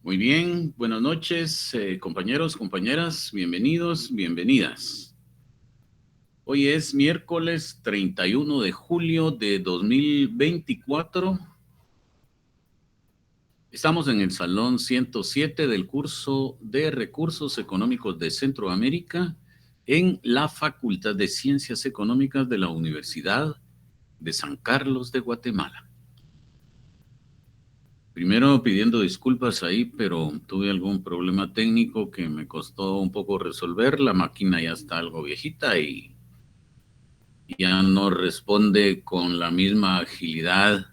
Muy bien, buenas noches, compañeros, compañeras, bienvenidos, bienvenidas. Hoy es miércoles 31 de julio de 2024. Estamos en el Salón 107 del curso de Recursos Económicos de Centroamérica en la Facultad de Ciencias Económicas de la Universidad de San Carlos de Guatemala. Primero pidiendo disculpas ahí, pero tuve algún problema técnico que me costó un poco resolver. La máquina ya está algo viejita y ya no responde con la misma agilidad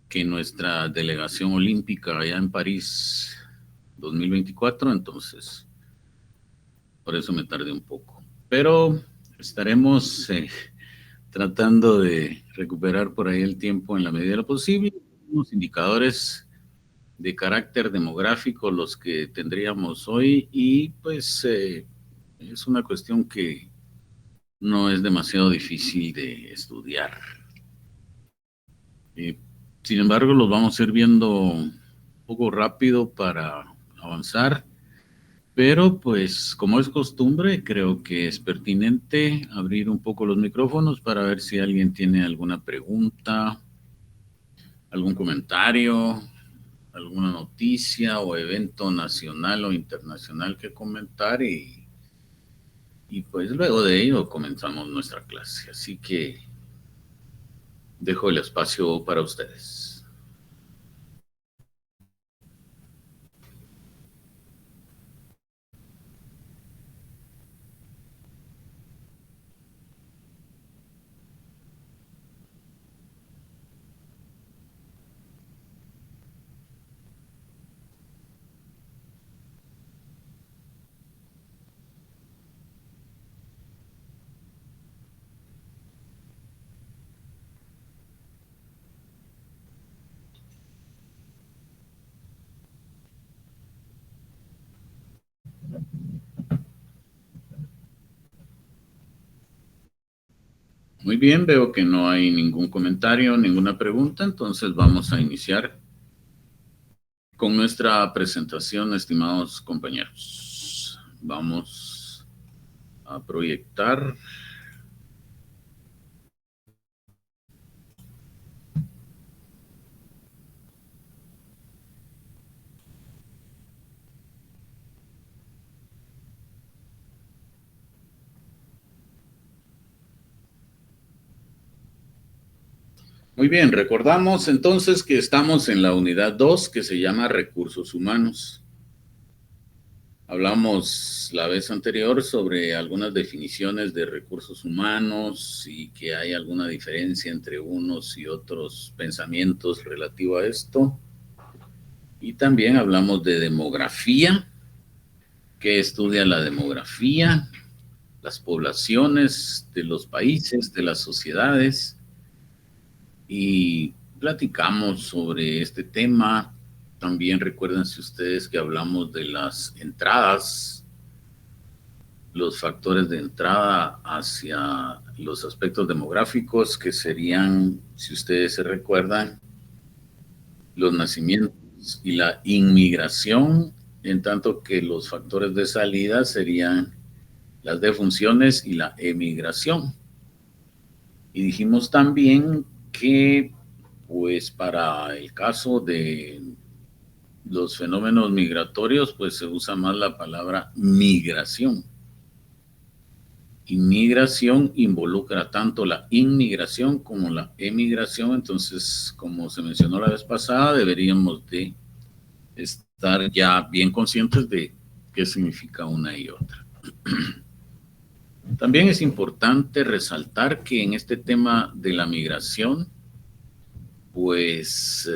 que nuestra delegación olímpica allá en París 2024. Entonces, por eso me tardé un poco. Pero estaremos tratando de recuperar por ahí el tiempo en la medida de lo posible. Unos indicadores de carácter demográfico los que tendríamos hoy y pues es una cuestión que no es demasiado difícil de estudiar. Sin embargo, los vamos a ir viendo un poco rápido para avanzar, pero pues como es costumbre, creo que es pertinente abrir un poco los micrófonos para ver si alguien tiene alguna pregunta, algún comentario, alguna noticia o evento nacional o internacional que comentar y pues luego de ello comenzamos nuestra clase. Así que dejo el espacio para ustedes. Muy bien, veo que no hay ningún comentario, ninguna pregunta, entonces vamos a iniciar con nuestra presentación, estimados compañeros. Vamos a proyectar. Muy bien, recordamos entonces que estamos en la unidad 2 que se llama Recursos Humanos. Hablamos la vez anterior sobre algunas definiciones de recursos humanos y que hay alguna diferencia entre unos y otros pensamientos relativo a esto. Y también hablamos de demografía, que estudia la demografía, las poblaciones de los países, de las sociedades, y platicamos sobre este tema. También recuérdense ustedes que hablamos de las entradas, los factores de entrada hacia los aspectos demográficos, que serían, si ustedes se recuerdan, los nacimientos y la inmigración, en tanto que los factores de salida serían las defunciones y la emigración. Y dijimos también que, pues para el caso de los fenómenos migratorios, pues se usa más la palabra migración. Inmigración involucra tanto la inmigración como la emigración, entonces, como se mencionó la vez pasada, deberíamos de estar ya bien conscientes de qué significa una y otra. También es importante resaltar que en este tema de la migración, pues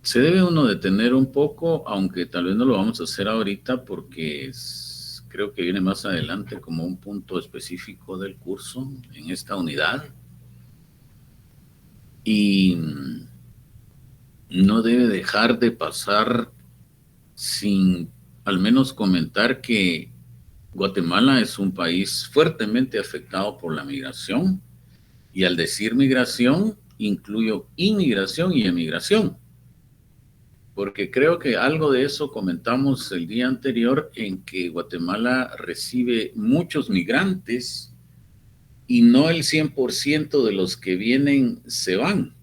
se debe uno detener un poco, aunque tal vez no lo vamos a hacer ahorita porque creo que viene más adelante como un punto específico del curso en esta unidad. Y no debe dejar de pasar sin al menos comentar que Guatemala es un país fuertemente afectado por la migración, y al decir migración incluyo inmigración y emigración. porque creo que algo de eso comentamos el día anterior, en que Guatemala recibe muchos migrantes y no el 100% de los que vienen se van,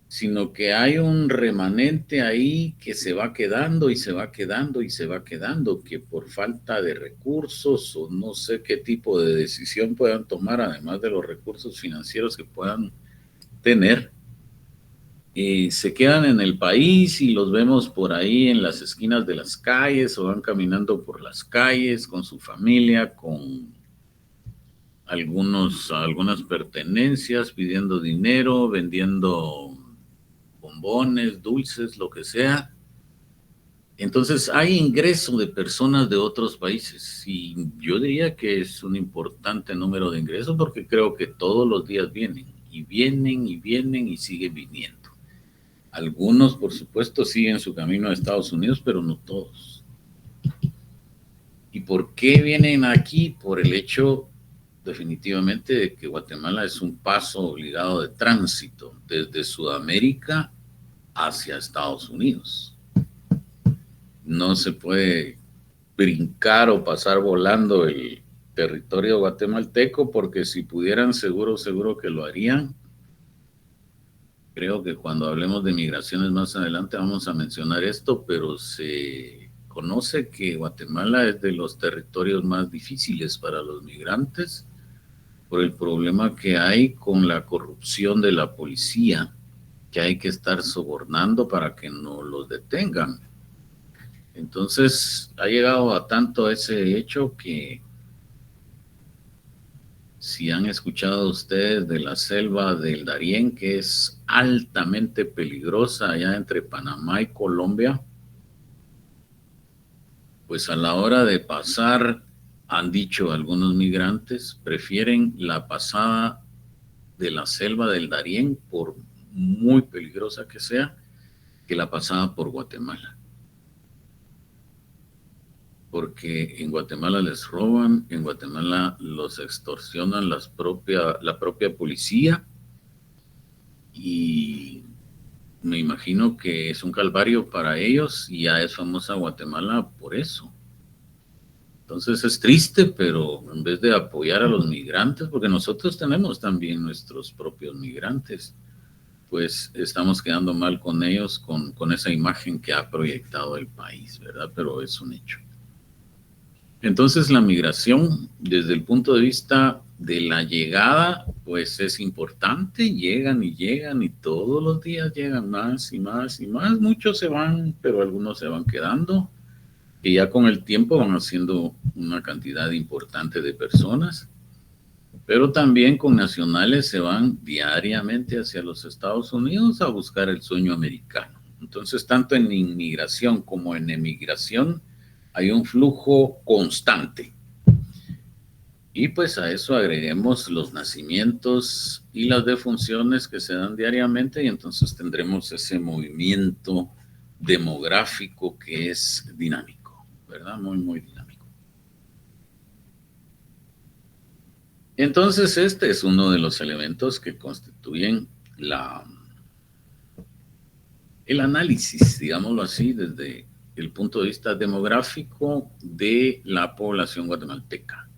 sino que hay un remanente ahí que se va quedando y se va quedando y se va quedando, que por falta de recursos o no sé qué tipo de decisión puedan tomar, además de los recursos financieros que puedan tener, se quedan en el país y los vemos por ahí en las esquinas de las calles o van caminando por las calles con su familia, con algunas pertenencias, pidiendo dinero, vendiendo bombones, dulces, lo que sea. Entonces hay ingreso de personas de otros países y yo diría que es un importante número de ingresos porque creo que todos los días vienen y vienen y vienen y siguen viniendo. Algunos, por supuesto, siguen su camino a Estados Unidos, pero no todos. ¿Y por qué vienen aquí? Por el hecho definitivamente de que Guatemala es un paso obligado de tránsito desde Sudamérica hacia Estados Unidos. No se puede brincar o pasar volando el territorio guatemalteco, porque si pudieran, seguro que lo harían. Creo que cuando hablemos de migraciones más adelante vamos a mencionar esto, pero se conoce que Guatemala es de los territorios más difíciles para los migrantes por el problema que hay con la corrupción de la policía, que hay que estar sobornando para que no los detengan. Entonces ha llegado a tanto ese hecho que si han escuchado ustedes de la selva del Darién, que es altamente peligrosa allá entre Panamá y Colombia, pues a la hora de pasar, han dicho algunos migrantes, prefieren la pasada de la selva del Darién, por muy peligrosa que sea, que la pasada por Guatemala. Porque en Guatemala les roban, en Guatemala los extorsionan la propia policía, y me imagino que es un calvario para ellos y ya es famosa Guatemala por eso. Entonces es triste, pero en vez de apoyar a los migrantes, porque nosotros tenemos también nuestros propios migrantes, pues estamos quedando mal con ellos, con esa imagen que ha proyectado el país, ¿verdad? Pero es un hecho. Entonces la migración, desde el punto de vista de la llegada, pues es importante, llegan y todos los días llegan más y más y más. Muchos se van, pero algunos se van quedando y ya con el tiempo van haciendo una cantidad importante de personas, pero también con nacionales se van diariamente hacia los Estados Unidos a buscar el sueño americano. Entonces, tanto en inmigración como en emigración hay un flujo constante. Y pues a eso agreguemos los nacimientos y las defunciones que se dan diariamente y entonces tendremos ese movimiento demográfico que es dinámico, ¿verdad? Muy, muy dinámico. Entonces este es uno de los elementos que constituyen el análisis, digámoslo así, desde el punto de vista demográfico de la población guatemalteca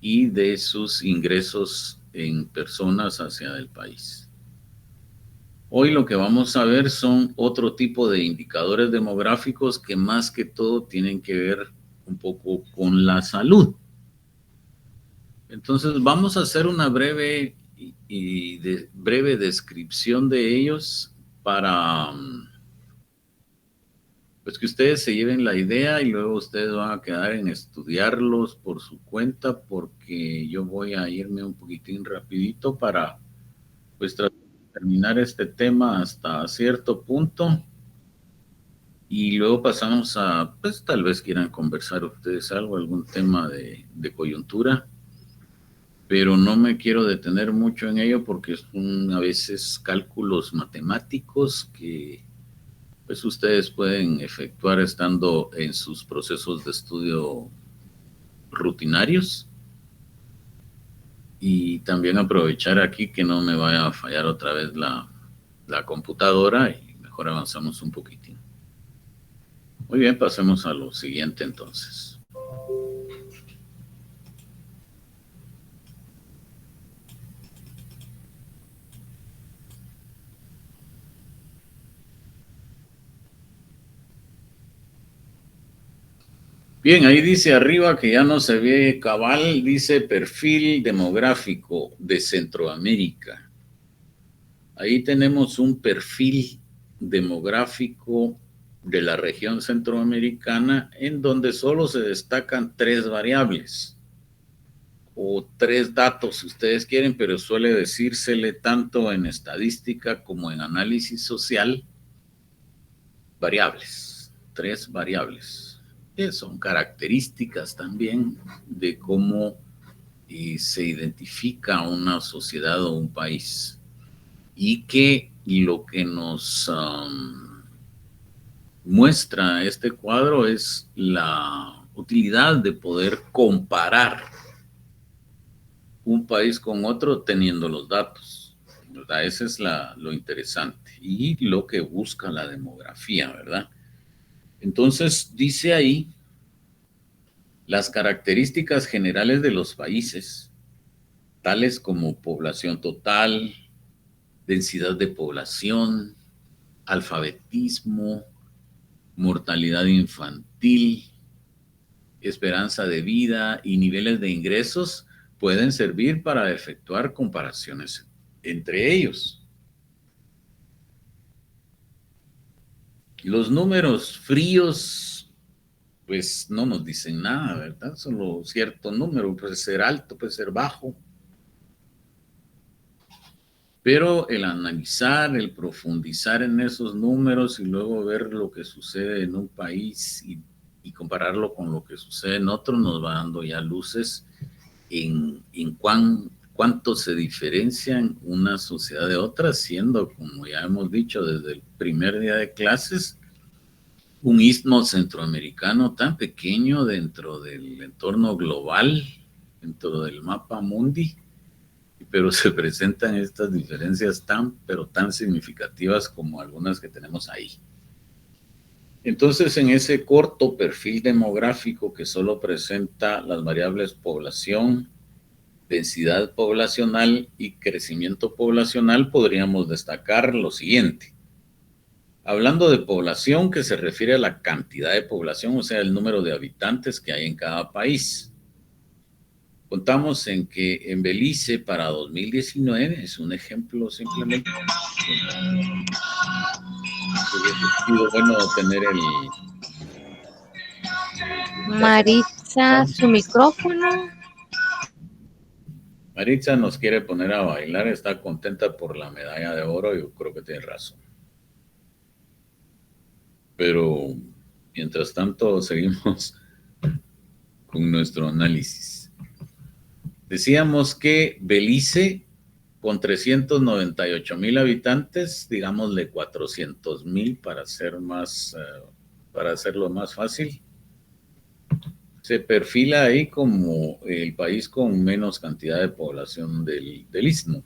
y de sus ingresos en personas hacia el país. Hoy lo que vamos a ver son otro tipo de indicadores demográficos que más que todo tienen que ver un poco con la salud. Entonces vamos a hacer una breve descripción de ellos para pues que ustedes se lleven la idea y luego ustedes van a quedar en estudiarlos por su cuenta, porque yo voy a irme un poquitín rapidito para pues terminar este tema hasta cierto punto y luego pasamos a, pues tal vez quieran conversar ustedes algún tema de coyuntura, pero no me quiero detener mucho en ello porque son a veces cálculos matemáticos que pues ustedes pueden efectuar estando en sus procesos de estudio rutinarios, y también aprovechar aquí que no me vaya a fallar otra vez la computadora y mejor mejor avanzamos un poquitín. Muy bien, pasemos a lo siguiente entonces. Bien, ahí dice arriba que ya no se ve cabal, dice perfil demográfico de Centroamérica. Ahí tenemos un perfil demográfico de la región centroamericana en donde solo se destacan 3 variables o 3 datos, si ustedes quieren, pero suele decírsele tanto en estadística como en análisis social, variables, 3 variables. Que son características también de cómo se identifica una sociedad o un país. Y que lo que nos muestra este cuadro es la utilidad de poder comparar un país con otro teniendo los datos, ¿verdad? Ese es lo interesante y lo que busca la demografía, ¿verdad? Entonces dice ahí las características generales de los países, tales como población total, densidad de población, alfabetismo, mortalidad infantil, esperanza de vida y niveles de ingresos, pueden servir para efectuar comparaciones entre ellos. Los números fríos, pues no nos dicen nada, ¿verdad? Solo cierto número, puede ser alto, puede ser bajo. Pero el analizar, el profundizar en esos números y luego ver lo que sucede en un país y compararlo con lo que sucede en otro, nos va dando ya luces en cuánto se diferencian una sociedad de otra, siendo, como ya hemos dicho desde el primer día de clases, un istmo centroamericano tan pequeño dentro del entorno global, dentro del mapa mundi, pero se presentan estas diferencias pero tan significativas como algunas que tenemos ahí. Entonces, en ese corto perfil demográfico que solo presenta las variables población, densidad poblacional y crecimiento poblacional, podríamos destacar lo siguiente. Hablando de población, que se refiere a la cantidad de población, o sea, el número de habitantes que hay en cada país. Contamos en que en Belice para 2019, es un ejemplo simplemente, sido bueno tener Maritza, su micrófono. Maritza nos quiere poner a bailar, está contenta por la medalla de oro, yo creo que tiene razón. Pero mientras tanto seguimos con nuestro análisis. Decíamos que Belice, con 398,000 habitantes, digámosle 400,000 para para hacerlo más fácil, se perfila ahí como el país con menos cantidad de población del istmo.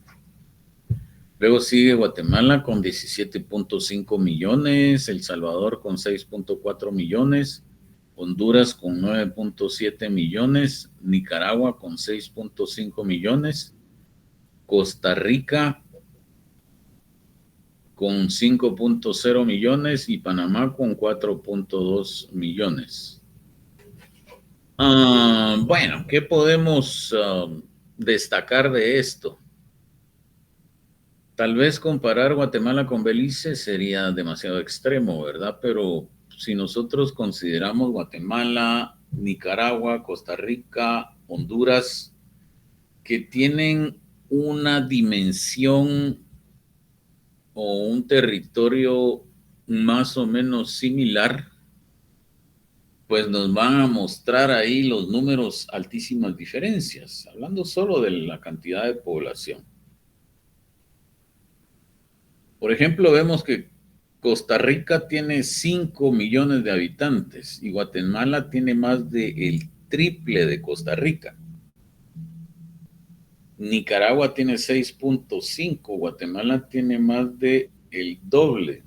Luego sigue Guatemala con 17.5 millones, El Salvador con 6.4 millones, Honduras con 9.7 millones, Nicaragua con 6.5 millones, Costa Rica con 5.0 millones y Panamá con 4.2 millones. Bueno, ¿qué podemos destacar de esto? Tal vez comparar Guatemala con Belice sería demasiado extremo, ¿verdad? Pero si nosotros consideramos Guatemala, Nicaragua, Costa Rica, Honduras, que tienen una dimensión o un territorio más o menos similar, pues nos van a mostrar ahí los números altísimas diferencias, hablando solo de la cantidad de población. Por ejemplo, vemos que Costa Rica tiene 5 millones de habitantes y Guatemala tiene más del triple de Costa Rica. Nicaragua tiene 6.5, Guatemala tiene más del doble.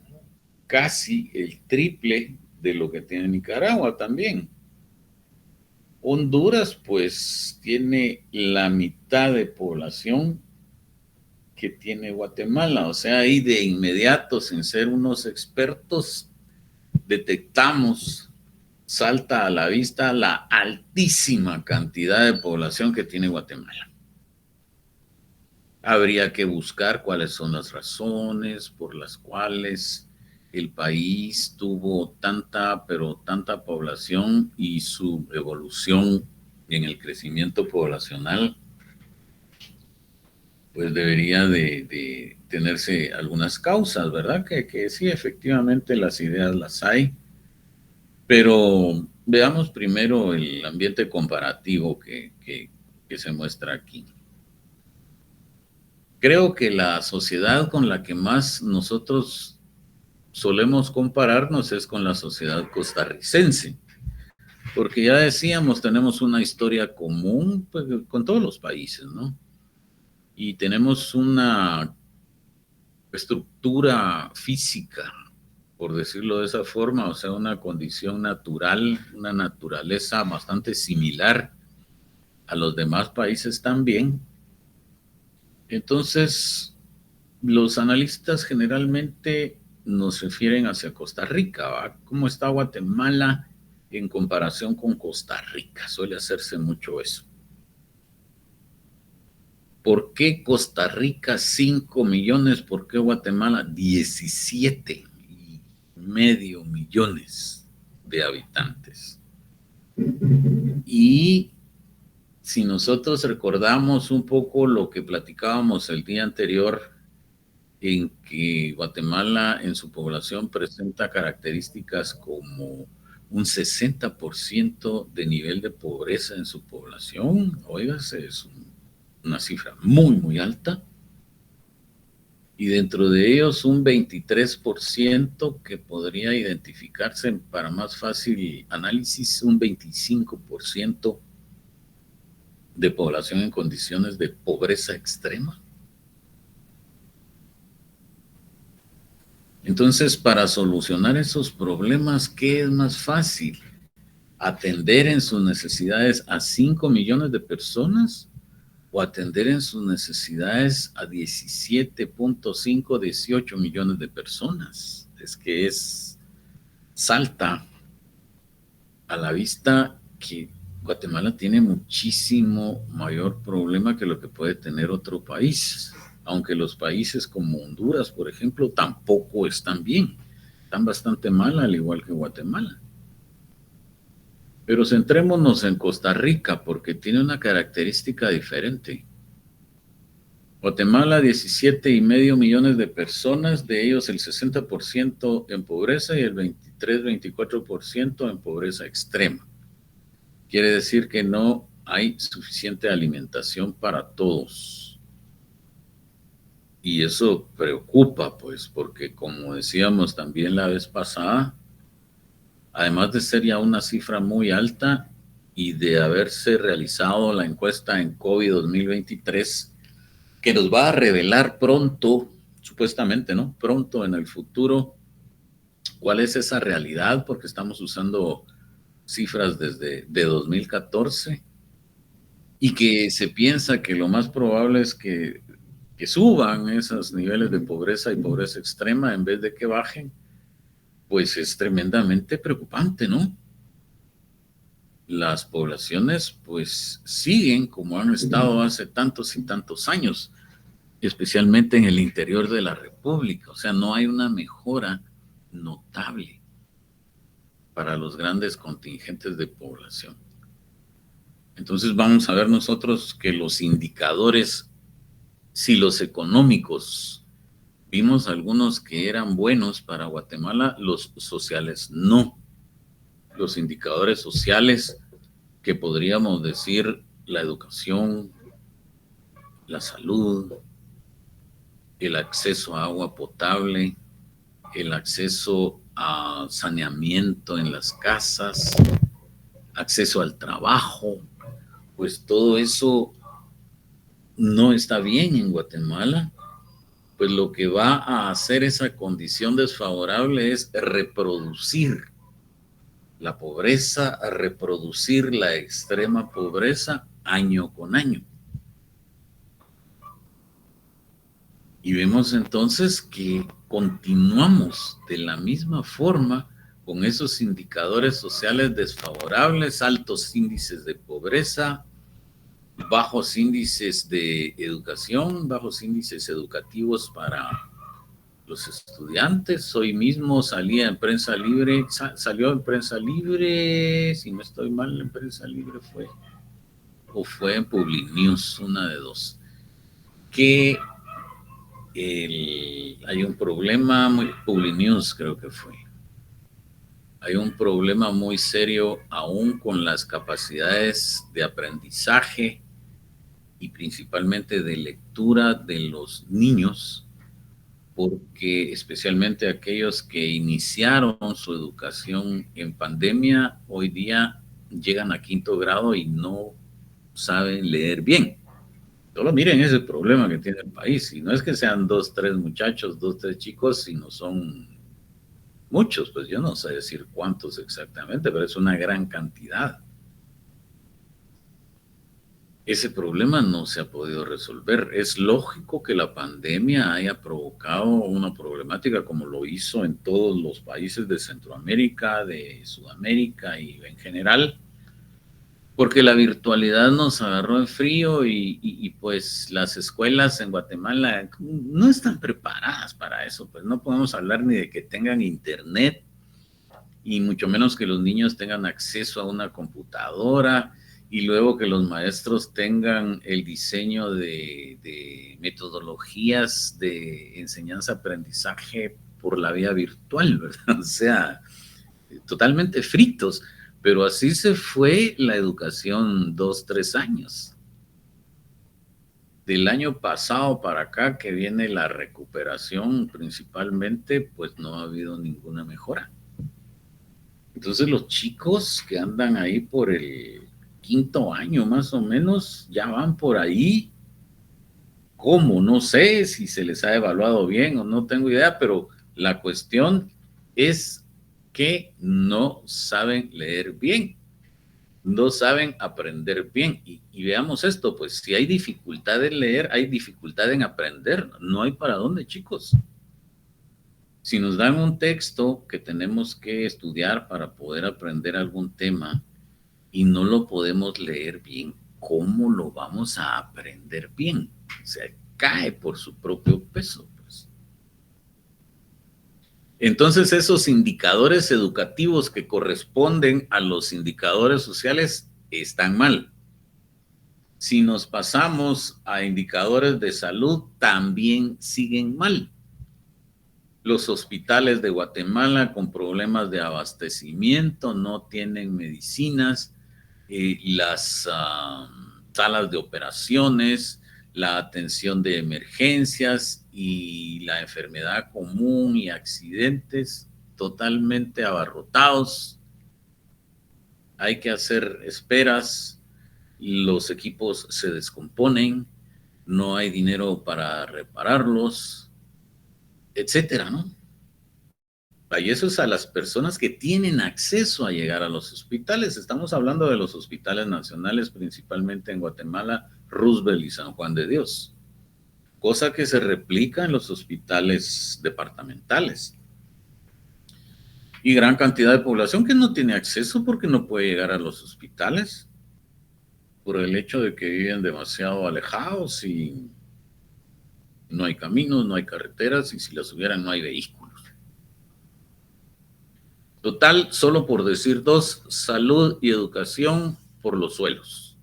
casi el triple de lo que tiene Nicaragua también. Honduras, pues, tiene la mitad de población que tiene Guatemala. O sea, ahí de inmediato, sin ser unos expertos, detectamos, salta a la vista la altísima cantidad de población que tiene Guatemala. Habría que buscar cuáles son las razones por las cuales el país tuvo tanta, pero tanta población y su evolución en el crecimiento poblacional, pues debería de tenerse algunas causas, ¿verdad? Que sí, efectivamente las ideas las hay, pero veamos primero el ambiente comparativo que se muestra aquí. Creo que la sociedad con la que más nosotros solemos compararnos es con la sociedad costarricense, porque ya decíamos, tenemos una historia común, pues, con todos los países, ¿no? Y tenemos una estructura física, por decirlo de esa forma, o sea, una condición natural, una naturaleza bastante similar a los demás países también. Entonces, los analistas generalmente nos refieren hacia Costa Rica, ¿va? ¿Cómo está Guatemala en comparación con Costa Rica? Suele hacerse mucho eso. ¿Por qué Costa Rica 5 millones? ¿Por qué Guatemala 17,5 millones de habitantes? Y si nosotros recordamos un poco lo que platicábamos el día anterior, en que Guatemala en su población presenta características como un 60% de nivel de pobreza en su población, oígase, es una cifra muy, muy alta, y dentro de ellos un 23% que podría identificarse para más fácil análisis, un 25% de población en condiciones de pobreza extrema. Entonces, para solucionar esos problemas, ¿qué es más fácil? ¿Atender en sus necesidades a 5 millones de personas o atender en sus necesidades a 17.5, 18 millones de personas? Es que salta a la vista que Guatemala tiene muchísimo mayor problema que lo que puede tener otro país, aunque los países como Honduras, por ejemplo, tampoco están bien, están bastante mal, al igual que Guatemala. Pero centrémonos en Costa Rica, porque tiene una característica diferente. Guatemala, 17,5 millones de personas, de ellos el 60% en pobreza y el 23-24% en pobreza extrema. Quiere decir que no hay suficiente alimentación para todos. Y eso preocupa, pues, porque como decíamos también la vez pasada, además de ser ya una cifra muy alta y de haberse realizado la encuesta en COVID 2023, que nos va a revelar pronto, supuestamente, ¿no? Pronto en el futuro, cuál es esa realidad, porque estamos usando cifras desde 2014 y que se piensa que lo más probable es que suban esos niveles de pobreza y pobreza extrema en vez de que bajen, pues es tremendamente preocupante, ¿no? Las poblaciones pues siguen como han estado hace tantos y tantos años, especialmente en el interior de la República. O sea, no hay una mejora notable para los grandes contingentes de población. Entonces vamos a ver nosotros que los indicadores, si los económicos, vimos algunos que eran buenos para Guatemala, los sociales no. Los indicadores sociales que podríamos decir la educación, la salud, el acceso a agua potable, el acceso a saneamiento en las casas, acceso al trabajo, pues todo eso no está bien en Guatemala pues lo que va a hacer esa condición desfavorable es reproducir la pobreza, a reproducir la extrema pobreza año con año. Y vemos entonces que continuamos de la misma forma con esos indicadores sociales desfavorables, altos índices de pobreza, bajos índices de educación, bajos índices educativos para los estudiantes. Hoy mismo salía en Prensa Libre, salió en Prensa Libre, si no estoy mal, en Prensa Libre fue en Publinews, una de dos, que hay un problema, Publinews creo que fue, hay un problema muy serio aún con las capacidades de aprendizaje y principalmente de lectura de los niños, porque especialmente aquellos que iniciaron su educación en pandemia, hoy día llegan a 5º grado y no saben leer bien. Solo miren ese problema que tiene el país, y no es que sean 2, 3 muchachos, 2, 3 chicos, sino son muchos, pues yo no sé decir cuántos exactamente, pero es una gran cantidad. Ese problema no se ha podido resolver. Es lógico que la pandemia haya provocado una problemática como lo hizo en todos los países de Centroamérica, de Sudamérica y en general, porque la virtualidad nos agarró en frío y pues las escuelas en Guatemala no están preparadas para eso. Pues no podemos hablar ni de que tengan internet y mucho menos que los niños tengan acceso a una computadora y luego que los maestros tengan el diseño de metodologías de enseñanza-aprendizaje por la vía virtual, ¿verdad? O sea, totalmente fritos, pero así se fue la educación 2, 3 años. Del año pasado para acá que viene la recuperación principalmente, pues no ha habido ninguna mejora. Entonces los chicos que andan ahí por el 5º año más o menos, ya van por ahí. ¿Cómo? No sé si se les ha evaluado bien o no tengo idea, pero la cuestión es que no saben leer bien, no saben aprender bien. Y veamos esto, pues si hay dificultad en leer, hay dificultad en aprender. No hay para dónde, chicos. Si nos dan un texto que tenemos que estudiar para poder aprender algún tema y no lo podemos leer bien, ¿cómo lo vamos a aprender bien? O sea, cae por su propio peso, pues. Entonces, esos indicadores educativos que corresponden a los indicadores sociales están mal. Si nos pasamos a indicadores de salud, también siguen mal. Los hospitales de Guatemala con problemas de abastecimiento, no tienen medicinas, las salas de operaciones, la atención de emergencias y la enfermedad común y accidentes totalmente abarrotados. Hay que hacer esperas, los equipos se descomponen, no hay dinero para repararlos, etcétera, ¿no? Y eso es a las personas que tienen acceso a llegar a los hospitales. Estamos hablando de los hospitales nacionales, principalmente en Guatemala, Roosevelt y San Juan de Dios, cosa que se replica en los hospitales departamentales. Y gran cantidad de población que no tiene acceso porque no puede llegar a los hospitales por el hecho de que viven demasiado alejados y no hay caminos, no hay carreteras y si las hubieran no hay vehículos. Total, solo por decir dos, salud y educación por los suelos.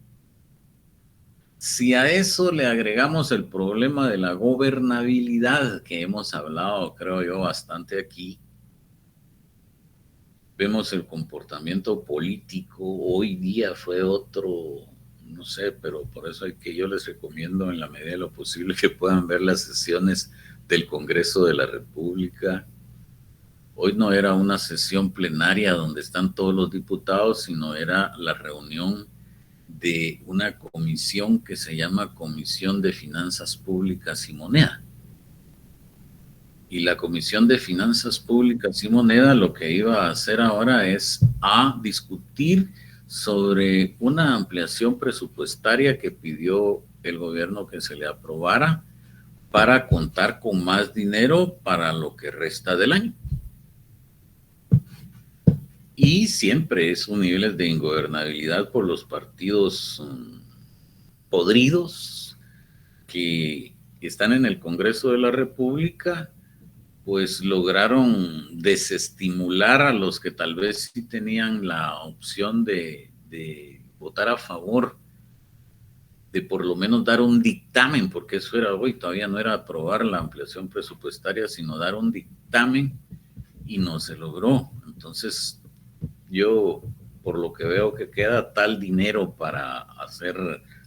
Si a eso le agregamos el problema de la gobernabilidad que hemos hablado, creo yo, bastante aquí, vemos el comportamiento político. Hoy día fue otro, no sé, pero por eso hay que yo les recomiendo en la medida de lo posible que puedan ver las sesiones del Congreso de la República. Hoy no era una sesión plenaria donde están todos los diputados, sino era la reunión de una comisión que se llama Comisión de Finanzas Públicas y Moneda. Y la Comisión de Finanzas Públicas y Moneda lo que iba a hacer ahora es a discutir sobre una ampliación presupuestaria que pidió el gobierno que se le aprobara para contar con más dinero para lo que resta del año. Y siempre esos niveles de ingobernabilidad por los partidos podridos que están en el Congreso de la República, pues lograron desestimular a los que tal vez sí tenían la opción de votar a favor, de por lo menos dar un dictamen, porque eso era hoy, todavía no era aprobar la ampliación presupuestaria, sino dar un dictamen, y no se logró. Entonces, yo, por lo que veo que queda tal dinero para hacer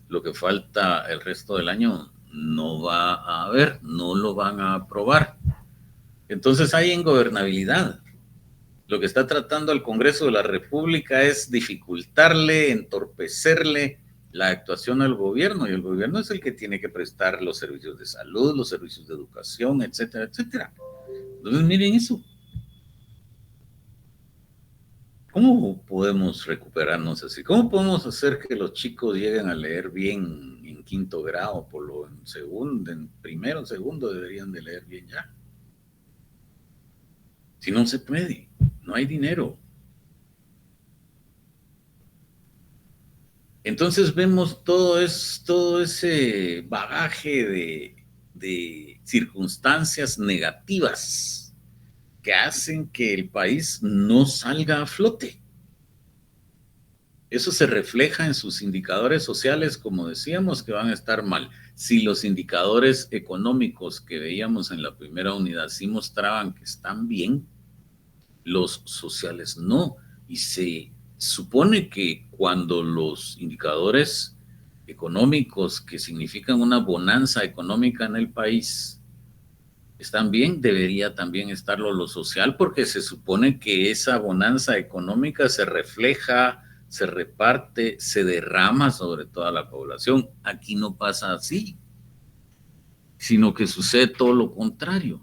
lo que falta el resto del año, no va a haber, no lo van a aprobar. Entonces hay ingobernabilidad. Lo que está tratando el Congreso de la República es dificultarle, entorpecerle la actuación al gobierno, y el gobierno es el que tiene que prestar los servicios de salud, los servicios de educación, etcétera, etcétera. Entonces miren eso. ¿Cómo podemos recuperarnos así? ¿Cómo podemos hacer que los chicos lleguen a leer bien en quinto grado? Por lo en segundo, en primero, segundo deberían de leer bien ya. Si no se puede, no hay dinero. Entonces vemos todo ese bagaje de circunstancias negativas que hacen que el país no salga a flote. Eso se refleja en sus indicadores sociales, como decíamos, que van a estar mal. Si los indicadores económicos que veíamos en la primera unidad sí mostraban que están bien, los sociales no. Y se supone que cuando los indicadores económicos, que significan una bonanza económica en el país, están bien, debería también estarlo lo social, porque se supone que esa bonanza económica se refleja, se reparte, se derrama sobre toda la población. Aquí no pasa así, sino que sucede todo lo contrario.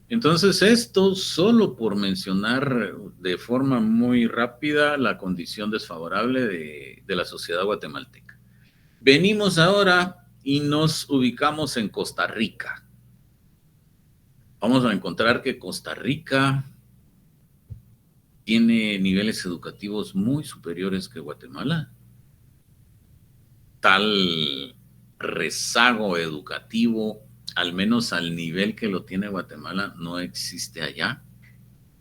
Entonces, esto solo por mencionar de forma muy rápida la condición desfavorable de la sociedad guatemalteca. Venimos ahora y nos ubicamos en Costa Rica. Vamos a encontrar que Costa Rica tiene niveles educativos muy superiores que Guatemala. Tal rezago educativo, al menos al nivel que lo tiene Guatemala, no existe allá.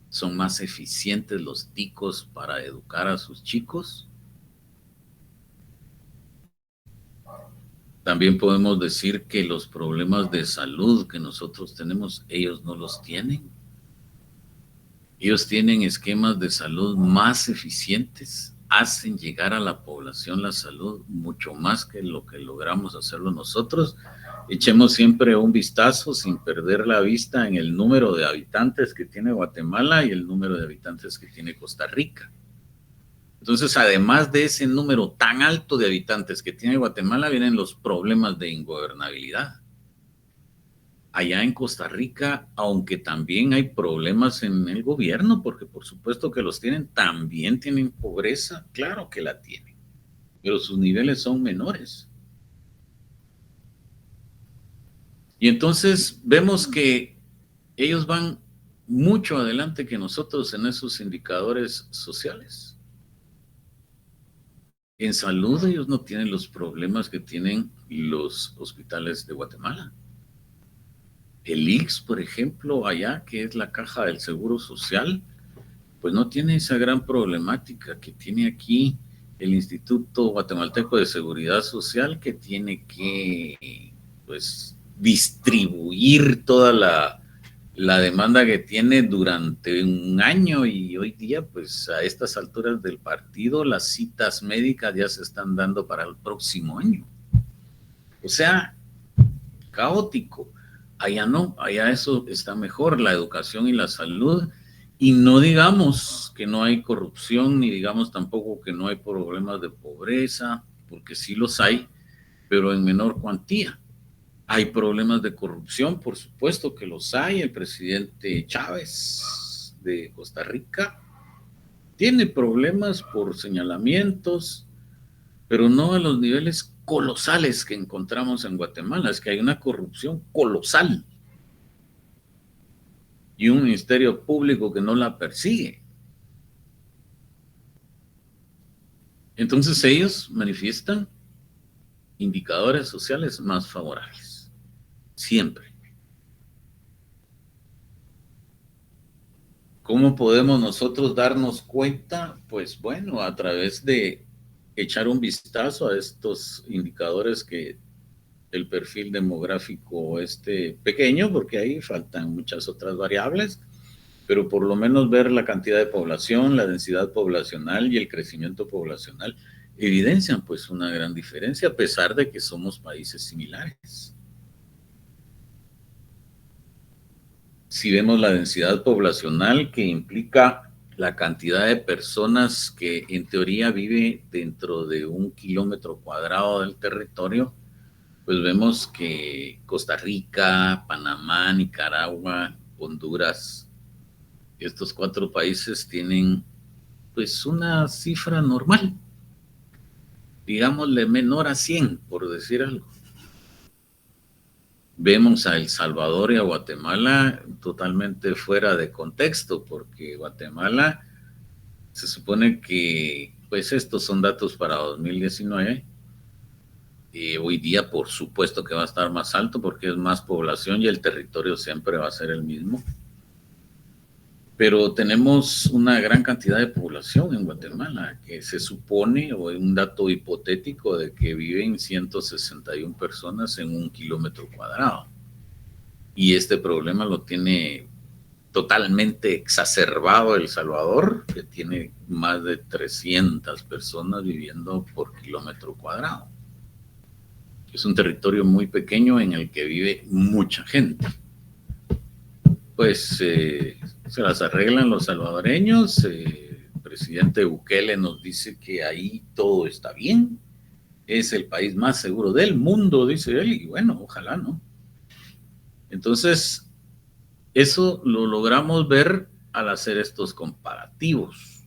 Son más eficientes los ticos para educar a sus chicos. También podemos decir que los problemas de salud que nosotros tenemos, ellos no los tienen. Ellos tienen esquemas de salud más eficientes, hacen llegar a la población la salud mucho más que lo que logramos hacerlo nosotros. Echemos siempre un vistazo sin perder la vista en el número de habitantes que tiene Guatemala y el número de habitantes que tiene Costa Rica. Entonces, además de ese número tan alto de habitantes que tiene Guatemala, vienen los problemas de ingobernabilidad. Allá en Costa Rica, aunque también hay problemas en el gobierno, porque por supuesto que los tienen, también tienen pobreza, claro que la tienen, pero sus niveles son menores. Y entonces vemos que ellos van mucho adelante que nosotros en esos indicadores sociales. En salud ellos no tienen los problemas que tienen los hospitales de Guatemala. El IX, por ejemplo, allá, que es la caja del Seguro Social, pues no tiene esa gran problemática que tiene aquí el Instituto Guatemalteco de Seguridad Social, que tiene que, pues, distribuir toda la demanda que tiene durante un año, y hoy día, pues, a estas alturas del partido, las citas médicas ya se están dando para el próximo año. O sea, caótico. Allá no, allá eso está mejor, la educación y la salud, y no digamos que no hay corrupción, ni digamos tampoco que no hay problemas de pobreza, porque sí los hay, pero en menor cuantía. Hay problemas de corrupción, por supuesto que los hay. El presidente Chávez de Costa Rica tiene problemas por señalamientos, pero no a los niveles colosales que encontramos en Guatemala. Es que hay una corrupción colosal y un ministerio público que no la persigue. Entonces ellos manifiestan indicadores sociales más favorables, siempre. ¿Cómo podemos nosotros darnos cuenta? Pues bueno, a través de echar un vistazo a estos indicadores que el perfil demográfico pequeño, porque ahí faltan muchas otras variables, pero por lo menos ver la cantidad de población, la densidad poblacional y el crecimiento poblacional evidencian pues una gran diferencia a pesar de que somos países similares. Si vemos la densidad poblacional, que implica la cantidad de personas que en teoría vive dentro de 1 kilómetro cuadrado del territorio, pues vemos que Costa Rica, Panamá, Nicaragua, Honduras, estos 4 países tienen pues una cifra normal, digámosle menor a 100, por decir algo. Vemos a El Salvador y a Guatemala totalmente fuera de contexto, porque Guatemala se supone que, pues estos son datos para 2019, hoy día por supuesto que va a estar más alto porque es más población y el territorio siempre va a ser el mismo. Pero tenemos una gran cantidad de población en Guatemala, que se supone, o un dato hipotético, de que viven 161 personas en 1 kilómetro cuadrado. Y este problema lo tiene totalmente exacerbado El Salvador, que tiene más de 300 personas viviendo por kilómetro cuadrado. Es un territorio muy pequeño en el que vive mucha gente. Pues se las arreglan los salvadoreños. El presidente Bukele nos dice que ahí todo está bien. Es el país más seguro del mundo, dice él, y bueno, ojalá, ¿no? Entonces, eso lo logramos ver al hacer estos comparativos.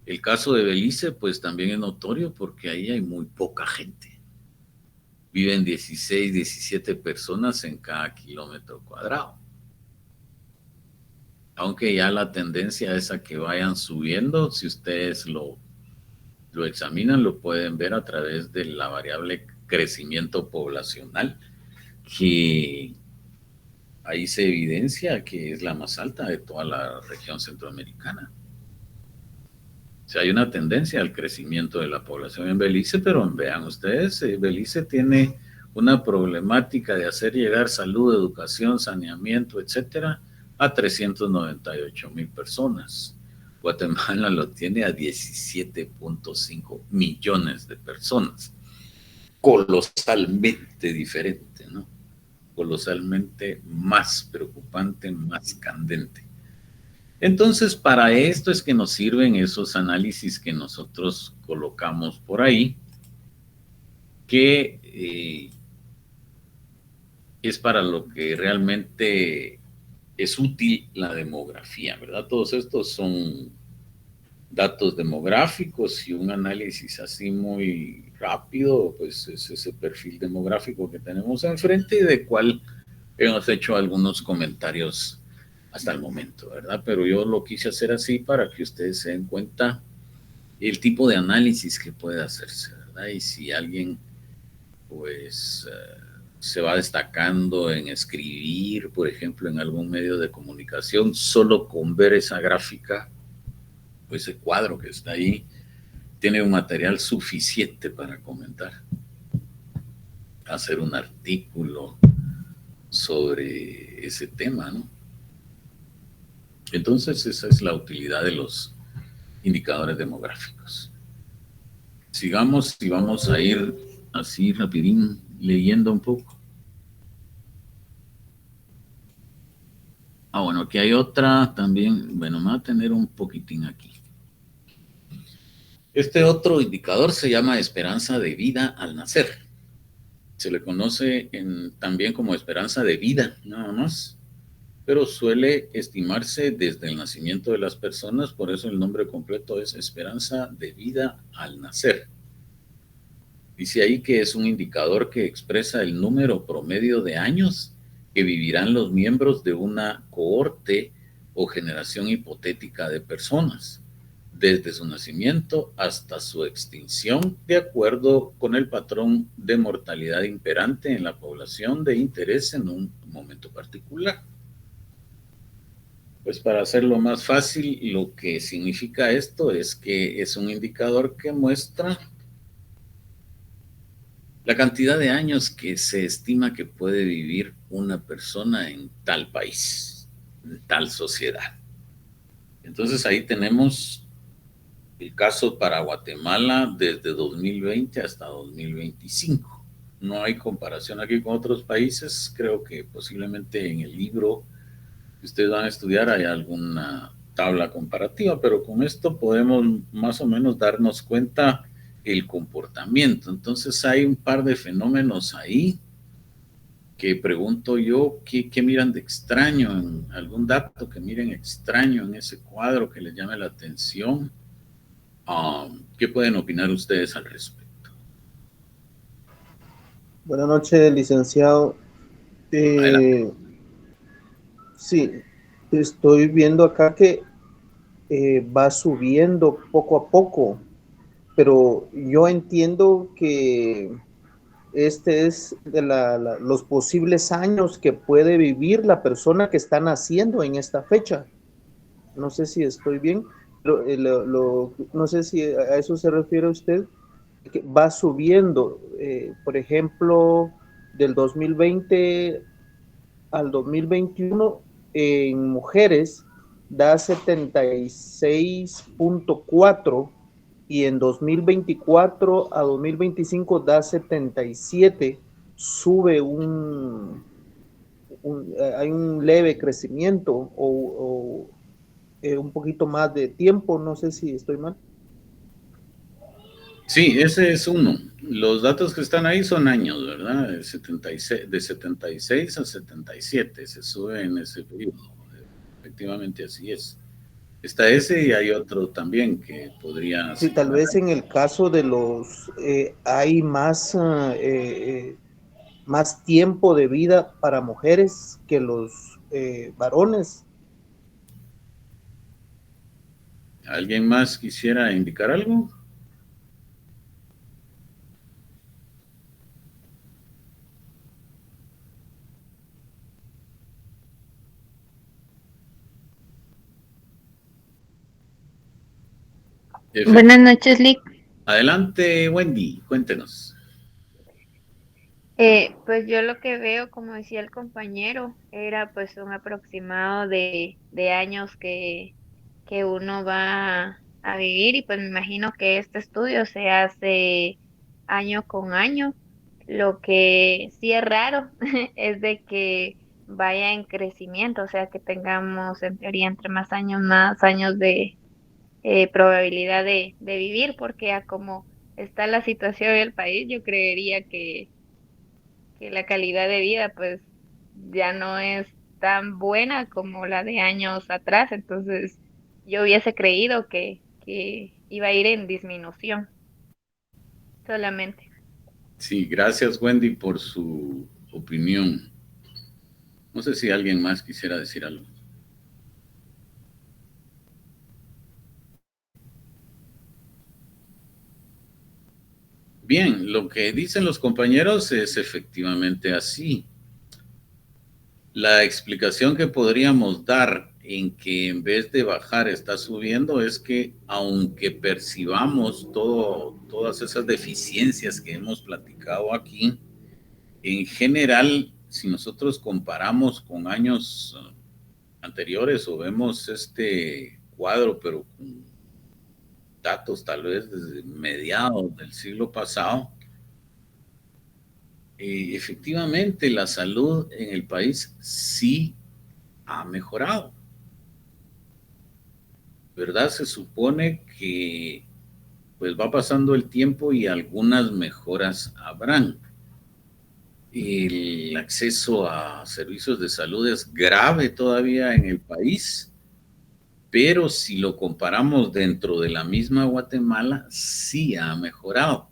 El caso de Belice, pues también es notorio porque ahí hay muy poca gente. Viven 16, 17 personas en cada kilómetro cuadrado. Aunque ya la tendencia es a que vayan subiendo, si ustedes lo examinan, lo pueden ver a través de la variable crecimiento poblacional, que ahí se evidencia que es la más alta de toda la región centroamericana. O sea, hay una tendencia al crecimiento de la población en Belice, pero vean ustedes, Belice tiene una problemática de hacer llegar salud, educación, saneamiento, etcétera, a 398,000 personas. Guatemala lo tiene a 17.5 millones de personas. Colosalmente diferente, ¿no? Colosalmente más preocupante, más candente. Entonces, para esto es que nos sirven esos análisis que nosotros colocamos por ahí, que es para lo que realmente es útil la demografía, ¿verdad? Todos estos son datos demográficos y un análisis así muy rápido, pues es ese perfil demográfico que tenemos enfrente y de cual hemos hecho algunos comentarios hasta el momento, ¿verdad? Pero yo lo quise hacer así para que ustedes se den cuenta el tipo de análisis que puede hacerse, ¿verdad? Y si alguien, pues, se va destacando en escribir, por ejemplo, en algún medio de comunicación, solo con ver esa gráfica, pues ese cuadro que está ahí, tiene un material suficiente para comentar, hacer un artículo sobre ese tema, ¿no? Entonces, esa es la utilidad de los indicadores demográficos. Sigamos y vamos a ir así rapidín leyendo un poco. Bueno, aquí hay otra también. Bueno, me va a tener un poquitín aquí. Este otro indicador se llama esperanza de vida al nacer. Se le conoce también como esperanza de vida, nada más, pero suele estimarse desde el nacimiento de las personas, por eso el nombre completo es esperanza de vida al nacer. Dice ahí que es un indicador que expresa el número promedio de años que vivirán los miembros de una cohorte o generación hipotética de personas, desde su nacimiento hasta su extinción, de acuerdo con el patrón de mortalidad imperante en la población de interés en un momento particular. Pues para hacerlo más fácil, lo que significa esto es que es un indicador que muestra la cantidad de años que se estima que puede vivir una persona en tal país, en tal sociedad. Entonces ahí tenemos el caso para Guatemala desde 2020 hasta 2025. No hay comparación aquí con otros países. Creo que posiblemente en el libro que ustedes van a estudiar hay alguna tabla comparativa, pero con esto podemos más o menos darnos cuenta el comportamiento. Entonces hay un par de fenómenos ahí que pregunto yo, ¿qué miran de extraño? ¿Algún dato que miren extraño en ese cuadro que les llame la atención? ¿Qué pueden opinar ustedes al respecto? Buenas noches, licenciado. Adelante. Sí, estoy viendo acá que va subiendo poco a poco, pero yo entiendo que este es de los posibles años que puede vivir la persona que está naciendo en esta fecha. No sé si estoy bien, pero no sé si a eso se refiere usted, que va subiendo. Por ejemplo, del 2020 al 2021 en mujeres da 76.4 y en 2024 a 2025 da 77, sube hay un leve crecimiento un poquito más de tiempo, no sé si estoy mal. Sí, ese es uno. Los datos que están ahí son años, ¿verdad? De 76 a 77 se sube en ese periodo. Efectivamente, así es. Está ese y hay otro también que podría Sí, tal señalar. vez en el caso de hay más tiempo de vida para mujeres que los varones. ¿Alguien más quisiera indicar algo? Buenas noches, Lick. Adelante, Wendy, cuéntenos. Pues yo lo que veo, como decía el compañero, era pues un aproximado de años que uno va a vivir y pues me imagino que este estudio se hace año con año. Lo que sí es raro es de que vaya en crecimiento, o sea que tengamos en teoría entre más años de probabilidad de vivir, porque a como está la situación del país, yo creería que la calidad de vida pues ya no es tan buena como la de años atrás, entonces yo hubiese creído que iba a ir en disminución solamente. Sí, gracias, Wendy, por su opinión. No sé si alguien más quisiera decir algo. Bien, lo que dicen los compañeros es efectivamente así. La explicación que podríamos dar en que en vez de bajar está subiendo es que aunque percibamos todas esas deficiencias que hemos platicado aquí, en general, si nosotros comparamos con años anteriores o vemos este cuadro, pero con datos tal vez desde mediados del siglo pasado, efectivamente la salud en el país sí ha mejorado, ¿verdad? Se supone que pues va pasando el tiempo y algunas mejoras habrán. el acceso a servicios de salud es grave todavía en el país, pero si lo comparamos dentro de la misma Guatemala, sí ha mejorado.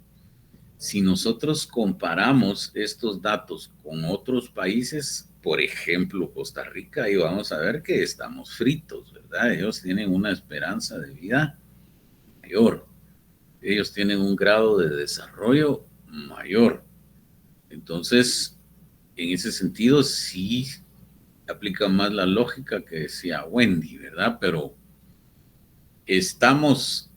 Si nosotros comparamos estos datos con otros países, por ejemplo Costa Rica, ahí vamos a ver que estamos fritos, ¿verdad? Ellos tienen una esperanza de vida mayor, ellos tienen un grado de desarrollo mayor. Entonces, en ese sentido, sí aplica más la lógica que decía Wendy, ¿verdad? Pero estamos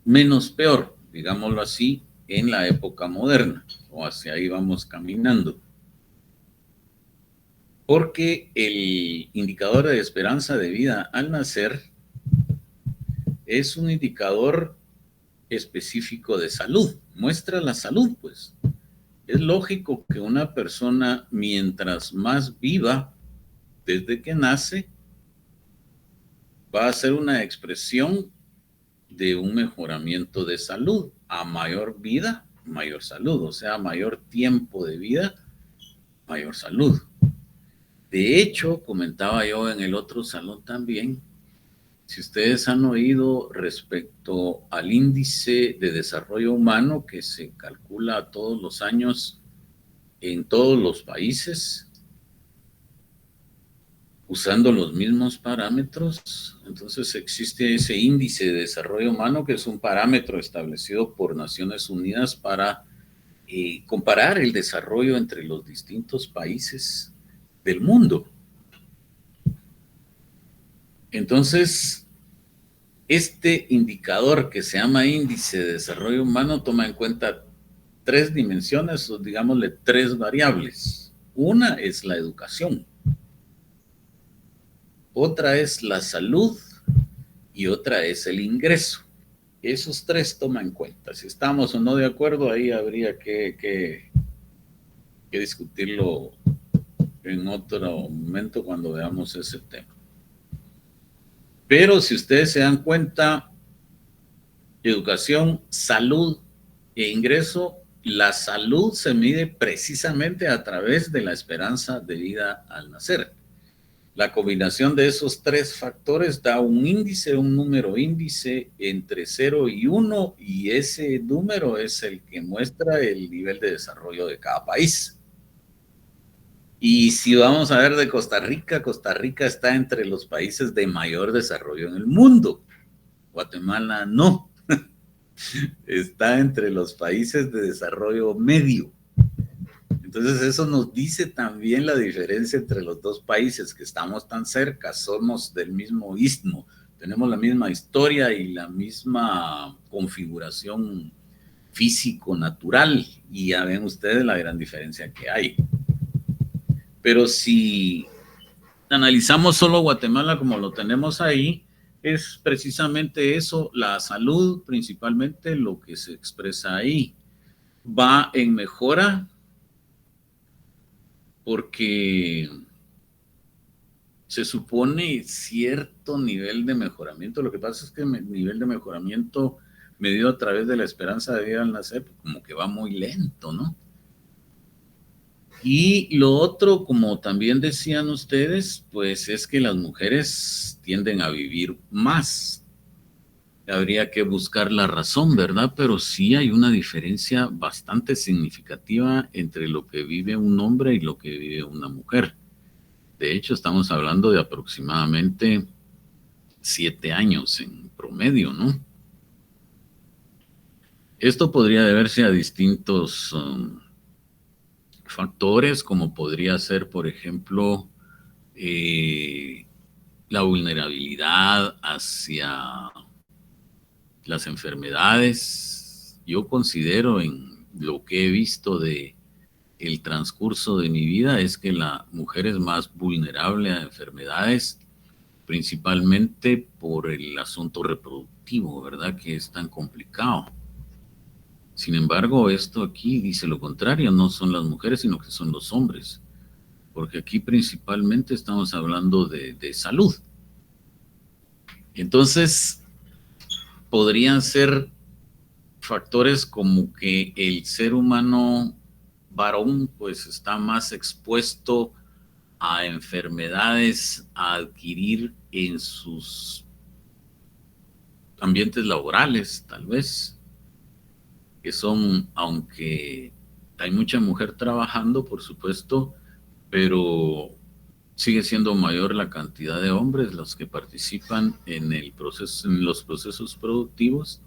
menos peor, digámoslo así, en la época moderna, o hacia ahí vamos caminando. Porque el indicador de esperanza de vida al nacer es un indicador específico de salud, muestra la salud, pues. Es lógico que una persona, mientras más viva desde que nace, va a ser una expresión de un mejoramiento de salud. A mayor vida, mayor salud, o sea, mayor tiempo de vida, mayor salud. De hecho, comentaba yo en el otro salón también, si ustedes han oído respecto al índice de desarrollo humano que se calcula todos los años en todos los países, usando los mismos parámetros. Entonces existe ese índice de desarrollo humano que es un parámetro establecido por Naciones Unidas para comparar el desarrollo entre los distintos países del mundo. Entonces, este indicador que se llama índice de desarrollo humano toma en cuenta tres dimensiones, o digámosle tres variables. Una es la educación, otra es la salud y otra es el ingreso. Esos tres toma en cuenta. Si estamos o no de acuerdo, ahí habría que discutirlo en otro momento cuando veamos ese tema. Pero si ustedes se dan cuenta, educación, salud e ingreso, la salud se mide precisamente a través de la esperanza de vida al nacer. La combinación de esos tres factores da un índice, un número índice entre 0 y 1, y ese número es el que muestra el nivel de desarrollo de cada país. Y si vamos a ver de Costa Rica, Costa Rica está entre los países de mayor desarrollo en el mundo. Guatemala no. Está entre los países de desarrollo medio. Entonces eso nos dice también la diferencia entre los dos países, que estamos tan cerca, somos del mismo istmo, tenemos la misma historia y la misma configuración físico-natural, y ya ven ustedes la gran diferencia que hay. Pero si analizamos solo Guatemala como lo tenemos ahí, es precisamente eso, la salud principalmente lo que se expresa ahí. Va en mejora porque se supone cierto nivel de mejoramiento. Lo que pasa es que el nivel de mejoramiento medido a través de la esperanza de vida al nacer, como que va muy lento, ¿no? Y lo otro, como también decían ustedes, pues es que las mujeres tienden a vivir más. Habría que buscar la razón, ¿verdad? Pero sí hay una diferencia bastante significativa entre lo que vive un hombre y lo que vive una mujer. De hecho, estamos hablando de aproximadamente 7 años en promedio, ¿no? Esto podría deberse a distintos factores, como podría ser, por ejemplo, la vulnerabilidad hacia las enfermedades. Yo considero, en lo que he visto de el transcurso de mi vida, es que la mujer es más vulnerable a enfermedades, principalmente por el asunto reproductivo, ¿verdad? Que es tan complicado. Sin embargo, esto aquí dice lo contrario, no son las mujeres, sino que son los hombres, porque aquí principalmente estamos hablando de salud. Entonces, podrían ser factores como que el ser humano varón pues está más expuesto a enfermedades a adquirir en sus ambientes laborales, tal vez, que son, aunque hay mucha mujer trabajando, por supuesto, pero sigue siendo mayor la cantidad de hombres los que participan en el proceso, en los procesos productivos,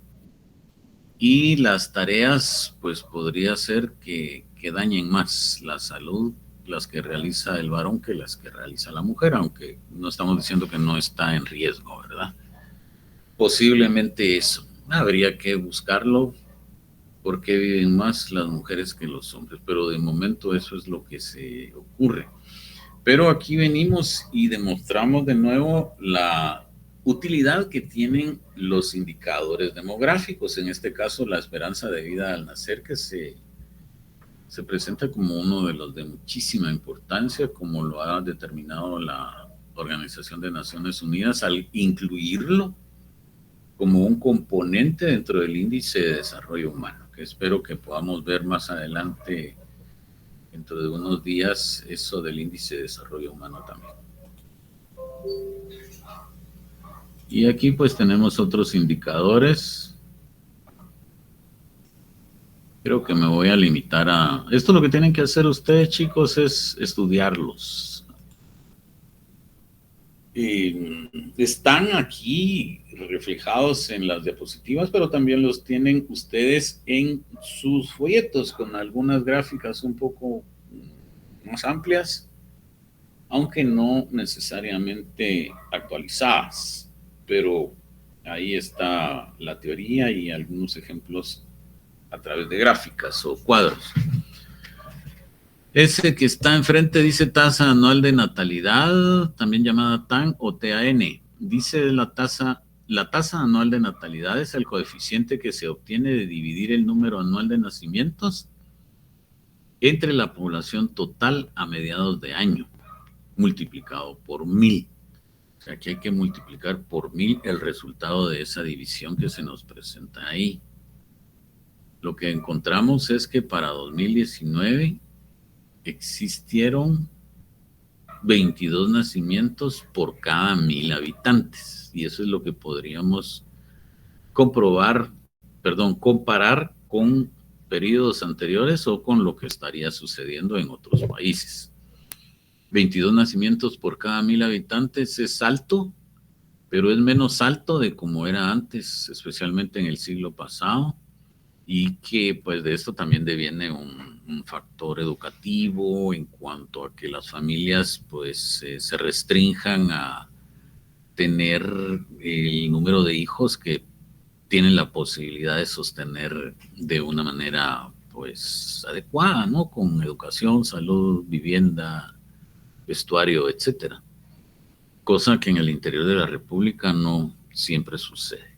y las tareas, pues podría ser que dañen más la salud las que realiza el varón que las que realiza la mujer, aunque no estamos diciendo que no está en riesgo, ¿verdad? Posiblemente eso. Habría que buscarlo porque viven más las mujeres que los hombres, pero de momento eso es lo que se ocurre. Pero aquí venimos y demostramos de nuevo la utilidad que tienen los indicadores demográficos, en este caso la esperanza de vida al nacer, que se presenta como uno de los de muchísima importancia, como lo ha determinado la Organización de Naciones Unidas al incluirlo como un componente dentro del índice de desarrollo humano, que espero que podamos ver más adelante, dentro de unos días, eso del índice de desarrollo humano también. Y aquí pues tenemos otros indicadores. Creo que me voy a limitar a... Esto lo que tienen que hacer ustedes, chicos, es estudiarlos. Están aquí reflejados en las diapositivas, pero también los tienen ustedes en sus folletos con algunas gráficas un poco más amplias, aunque no necesariamente actualizadas, pero ahí está la teoría y algunos ejemplos a través de gráficas o cuadros. Ese que está enfrente dice tasa anual de natalidad, también llamada TAN o TAN. Dice la tasa anual de natalidad es el coeficiente que se obtiene de dividir el número anual de nacimientos entre la población total a mediados de año, multiplicado por 1000. O sea, que hay que multiplicar por 1000 el resultado de esa división que se nos presenta ahí. Lo que encontramos es que para 2019 existieron 22 nacimientos por cada 1000 habitantes. Y eso es lo que podríamos comparar con periodos anteriores o con lo que estaría sucediendo en otros países. 22 nacimientos por cada 1000 habitantes es alto, pero es menos alto de como era antes, especialmente en el siglo pasado. Y que pues de esto también deviene un factor educativo en cuanto a que las familias pues se restrinjan a tener el número de hijos que tienen la posibilidad de sostener de una manera pues adecuada, ¿no? Con educación, salud, vivienda, vestuario, etcétera. Cosa que en el interior de la República no siempre sucede.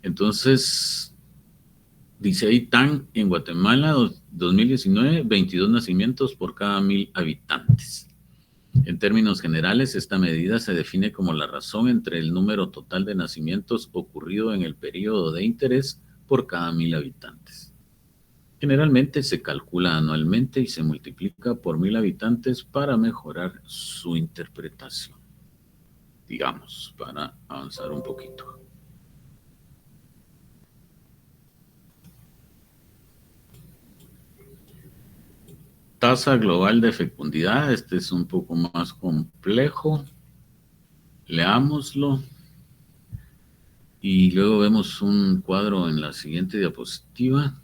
Entonces, dice ahí TAN en Guatemala 2019, 22 nacimientos por cada 1000 habitantes. En términos generales, esta medida se define como la razón entre el número total de nacimientos ocurrido en el periodo de interés por cada 1000 habitantes. Generalmente se calcula anualmente y se multiplica por 1000 habitantes para mejorar su interpretación, digamos, para avanzar un poquito. Tasa global de fecundidad, este es un poco más complejo. Leámoslo. Y luego vemos un cuadro en la siguiente diapositiva.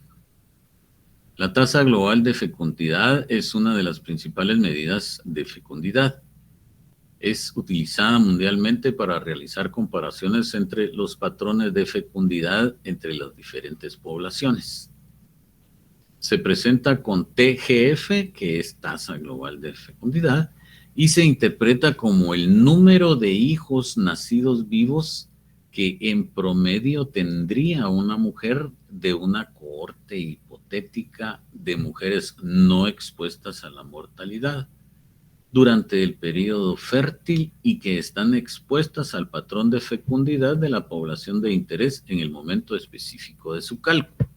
La tasa global de fecundidad es una de las principales medidas de fecundidad. Es utilizada mundialmente para realizar comparaciones entre los patrones de fecundidad entre las diferentes poblaciones. Se presenta con TGF, que es tasa global de fecundidad, y se interpreta como el número de hijos nacidos vivos que en promedio tendría una mujer de una cohorte hipotética de mujeres no expuestas a la mortalidad durante el periodo fértil y que están expuestas al patrón de fecundidad de la población de interés en el momento específico de su cálculo.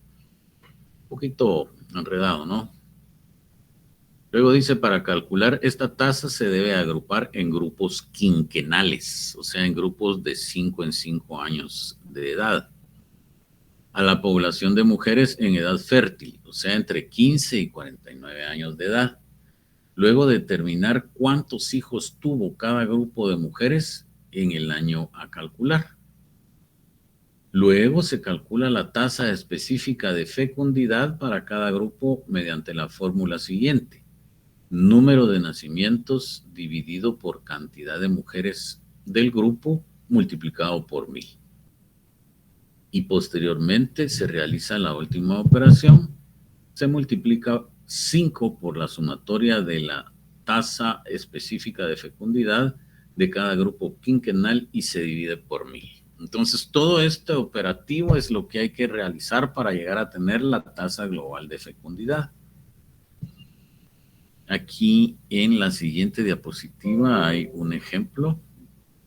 Un poquito Enredado, ¿no? Luego dice, para calcular esta tasa se debe agrupar en grupos quinquenales, o sea, en grupos de 5 en 5 años de edad, a la población de mujeres en edad fértil, o sea, entre 15 y 49 años de edad. Luego determinar cuántos hijos tuvo cada grupo de mujeres en el año a calcular. Luego se calcula la tasa específica de fecundidad para cada grupo mediante la fórmula siguiente: número de nacimientos dividido por cantidad de mujeres del grupo multiplicado por 1000. Y posteriormente se realiza la última operación. Se multiplica 5 por la sumatoria de la tasa específica de fecundidad de cada grupo quinquenal y se divide por 1000. Entonces, todo este operativo es lo que hay que realizar para llegar a tener la tasa global de fecundidad. Aquí en la siguiente diapositiva hay un ejemplo.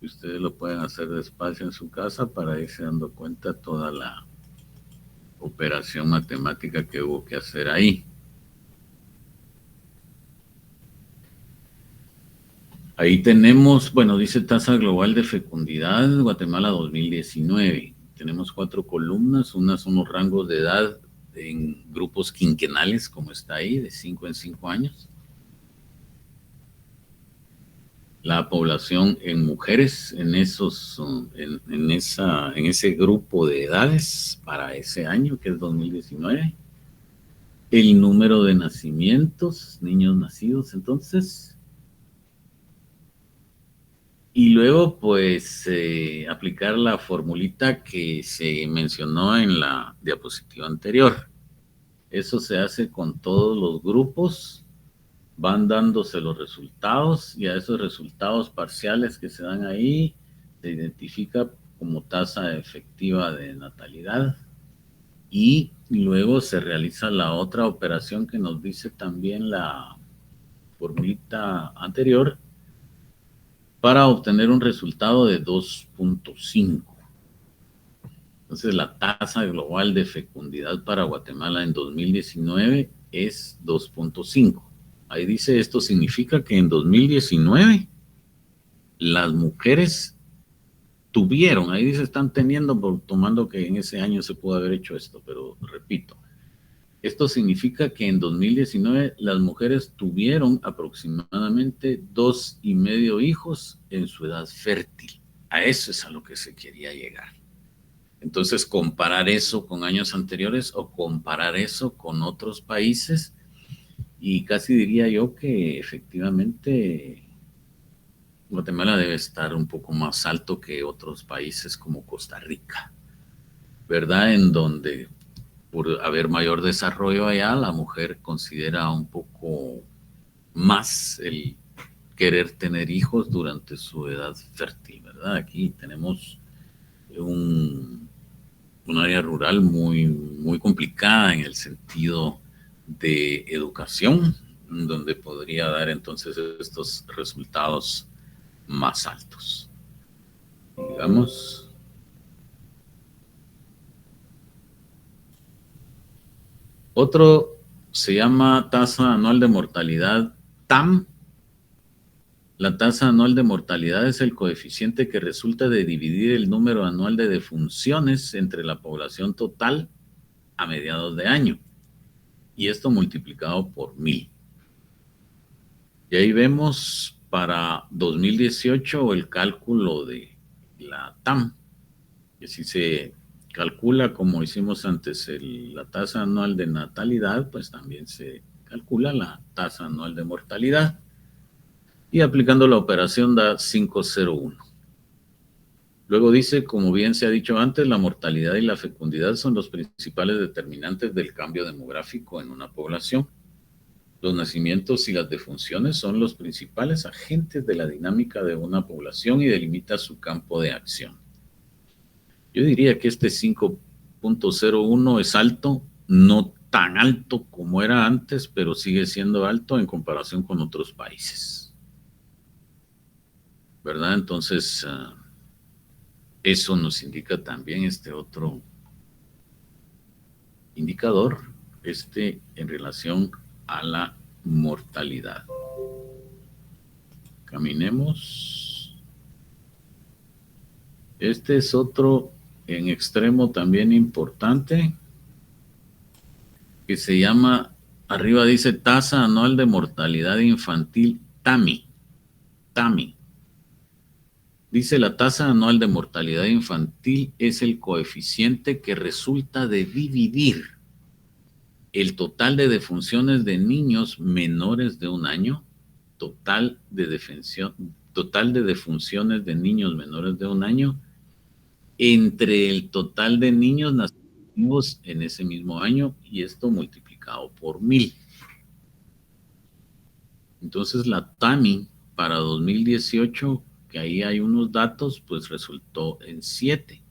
Ustedes lo pueden hacer despacio en su casa para irse dando cuenta de toda la operación matemática que hubo que hacer ahí. Ahí tenemos, bueno, dice tasa global de fecundidad, Guatemala 2019. Tenemos 4 columnas, unas son los rangos de edad en grupos quinquenales, como está ahí, de 5 en 5 años. La población en mujeres en ese grupo de edades para ese año, que es 2019. El número de nacimientos, niños nacidos, entonces. Y luego, pues, aplicar la formulita que se mencionó en la diapositiva anterior. Eso se hace con todos los grupos. Van dándose los resultados y a esos resultados parciales que se dan ahí se identifica como tasa efectiva de natalidad y luego se realiza la otra operación que nos dice también la formulita anterior para obtener un resultado de 2.5. Entonces la tasa global de fecundidad para Guatemala en 2019 es 2.5. Ahí dice, esto significa que en 2019 las mujeres tuvieron, ahí dice están teniendo, tomando que en ese año se pudo haber hecho esto, pero repito, esto significa que en 2019 las mujeres tuvieron aproximadamente 2,5 hijos en su edad fértil. A eso es a lo que se quería llegar. Entonces, comparar eso con años anteriores o comparar eso con otros países. Y casi diría yo que efectivamente Guatemala debe estar un poco más alto que otros países como Costa Rica, ¿verdad? En donde por haber mayor desarrollo allá, la mujer considera un poco más el querer tener hijos durante su edad fértil, ¿verdad? Aquí tenemos un área rural muy complicada en el sentido de educación, donde podría dar entonces estos resultados más altos. Digamos, otro se llama tasa anual de mortalidad, TAM. La tasa anual de mortalidad es el coeficiente que resulta de dividir el número anual de defunciones entre la población total a mediados de año, y esto multiplicado por 1000. Y ahí vemos para 2018 el cálculo de la TAM, que si se calcula como hicimos antes la tasa anual de natalidad, pues también se calcula la tasa anual de mortalidad. Y aplicando la operación da 501. Luego dice, como bien se ha dicho antes, la mortalidad y la fecundidad son los principales determinantes del cambio demográfico en una población. Los nacimientos y las defunciones son los principales agentes de la dinámica de una población y delimita su campo de acción. Yo diría que este 5.01 es alto, no tan alto como era antes, pero sigue siendo alto en comparación con otros países, ¿verdad? Entonces, eso nos indica también este otro indicador, en relación a la mortalidad. Caminemos. Este es otro en extremo también importante, que se llama, arriba dice tasa anual de mortalidad infantil, TAMI. TAMI. Dice la tasa anual de mortalidad infantil es el coeficiente que resulta de dividir el total de defunciones de niños menores de un año, total de defunciones de niños menores de un año, entre el total de niños nacidos en ese mismo año, y esto multiplicado por 1000. Entonces la TAMI para 2018, que ahí hay unos datos, pues resultó en 7.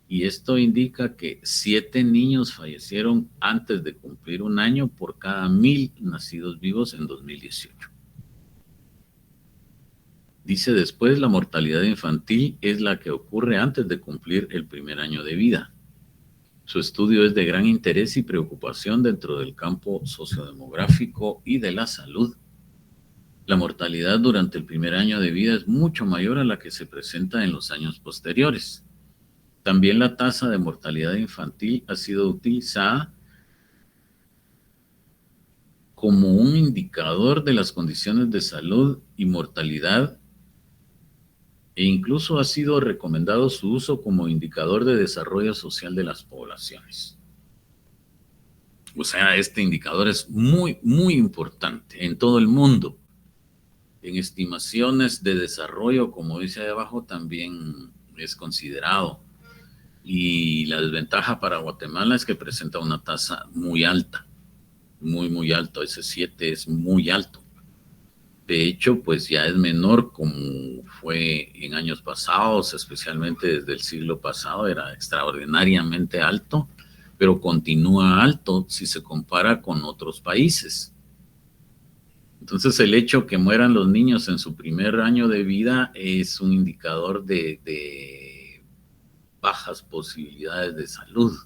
Y esto indica que 7 niños fallecieron antes de cumplir un año por cada 1000 nacidos vivos en 2018. Dice después, la mortalidad infantil es la que ocurre antes de cumplir el primer año de vida. Su estudio es de gran interés y preocupación dentro del campo sociodemográfico y de la salud. La mortalidad durante el primer año de vida es mucho mayor a la que se presenta en los años posteriores. También la tasa de mortalidad infantil ha sido utilizada como un indicador de las condiciones de salud y mortalidad, e incluso ha sido recomendado su uso como indicador de desarrollo social de las poblaciones. O sea, este indicador es muy, muy importante en todo el mundo. En estimaciones de desarrollo, como dice ahí abajo, también es considerado. Y la desventaja para Guatemala es que presenta una tasa muy alta, muy, muy alta. Ese 7 es muy alto. De hecho, pues ya es menor como fue en años pasados, especialmente desde el siglo pasado, era extraordinariamente alto, pero continúa alto si se compara con otros países. Entonces, el hecho que mueran los niños en su primer año de vida es un indicador de bajas posibilidades de salud,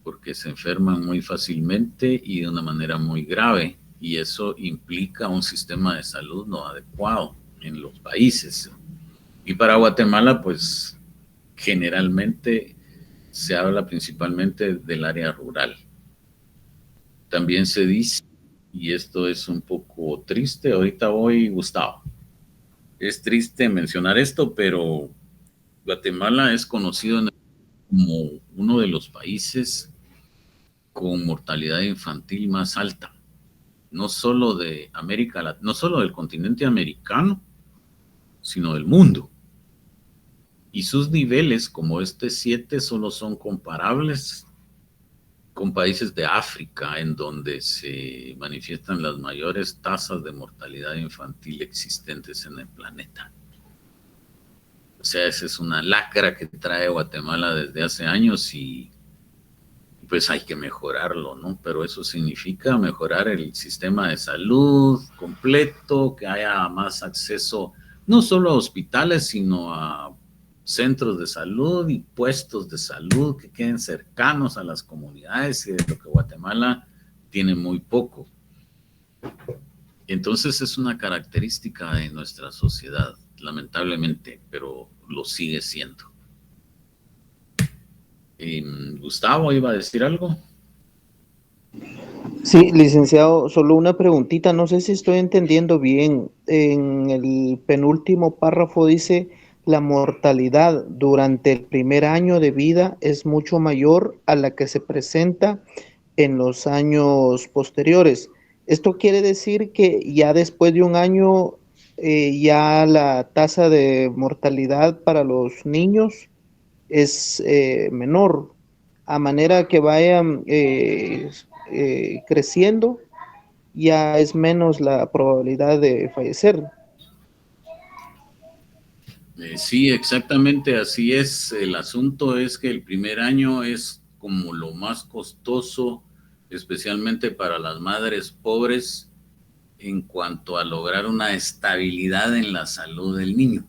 porque se enferman muy fácilmente y de una manera muy grave, y eso implica un sistema de salud no adecuado en los países. Y para Guatemala, pues generalmente se habla principalmente del área rural. También se dice, y esto es un poco triste, ahorita voy, Gustavo, es triste mencionar esto, pero Guatemala es conocido como uno de los países con mortalidad infantil más alta, no solo de América, no solo del continente americano, sino del mundo. Y sus niveles, como este 7, solo son comparables con países de África, en donde se manifiestan las mayores tasas de mortalidad infantil existentes en el planeta. O sea, esa es una lacra que trae Guatemala desde hace años y pues hay que mejorarlo, ¿no? Pero eso significa mejorar el sistema de salud completo, que haya más acceso no solo a hospitales, sino a centros de salud y puestos de salud que queden cercanos a las comunidades, y de lo que Guatemala tiene muy poco. Entonces es una característica de nuestra sociedad, lamentablemente, pero lo sigue siendo. Gustavo, ¿iba a decir algo? Sí, licenciado, solo una preguntita, no sé si estoy entendiendo bien. En el penúltimo párrafo dice, la mortalidad durante el primer año de vida es mucho mayor a la que se presenta en los años posteriores. Esto quiere decir que ya después de un año, ya la tasa de mortalidad para los niños es menor, a manera que vayan creciendo, ya es menos la probabilidad de fallecer. Sí, exactamente así es. El asunto es que el primer año es como lo más costoso, especialmente para las madres pobres, en cuanto a lograr una estabilidad en la salud del niño,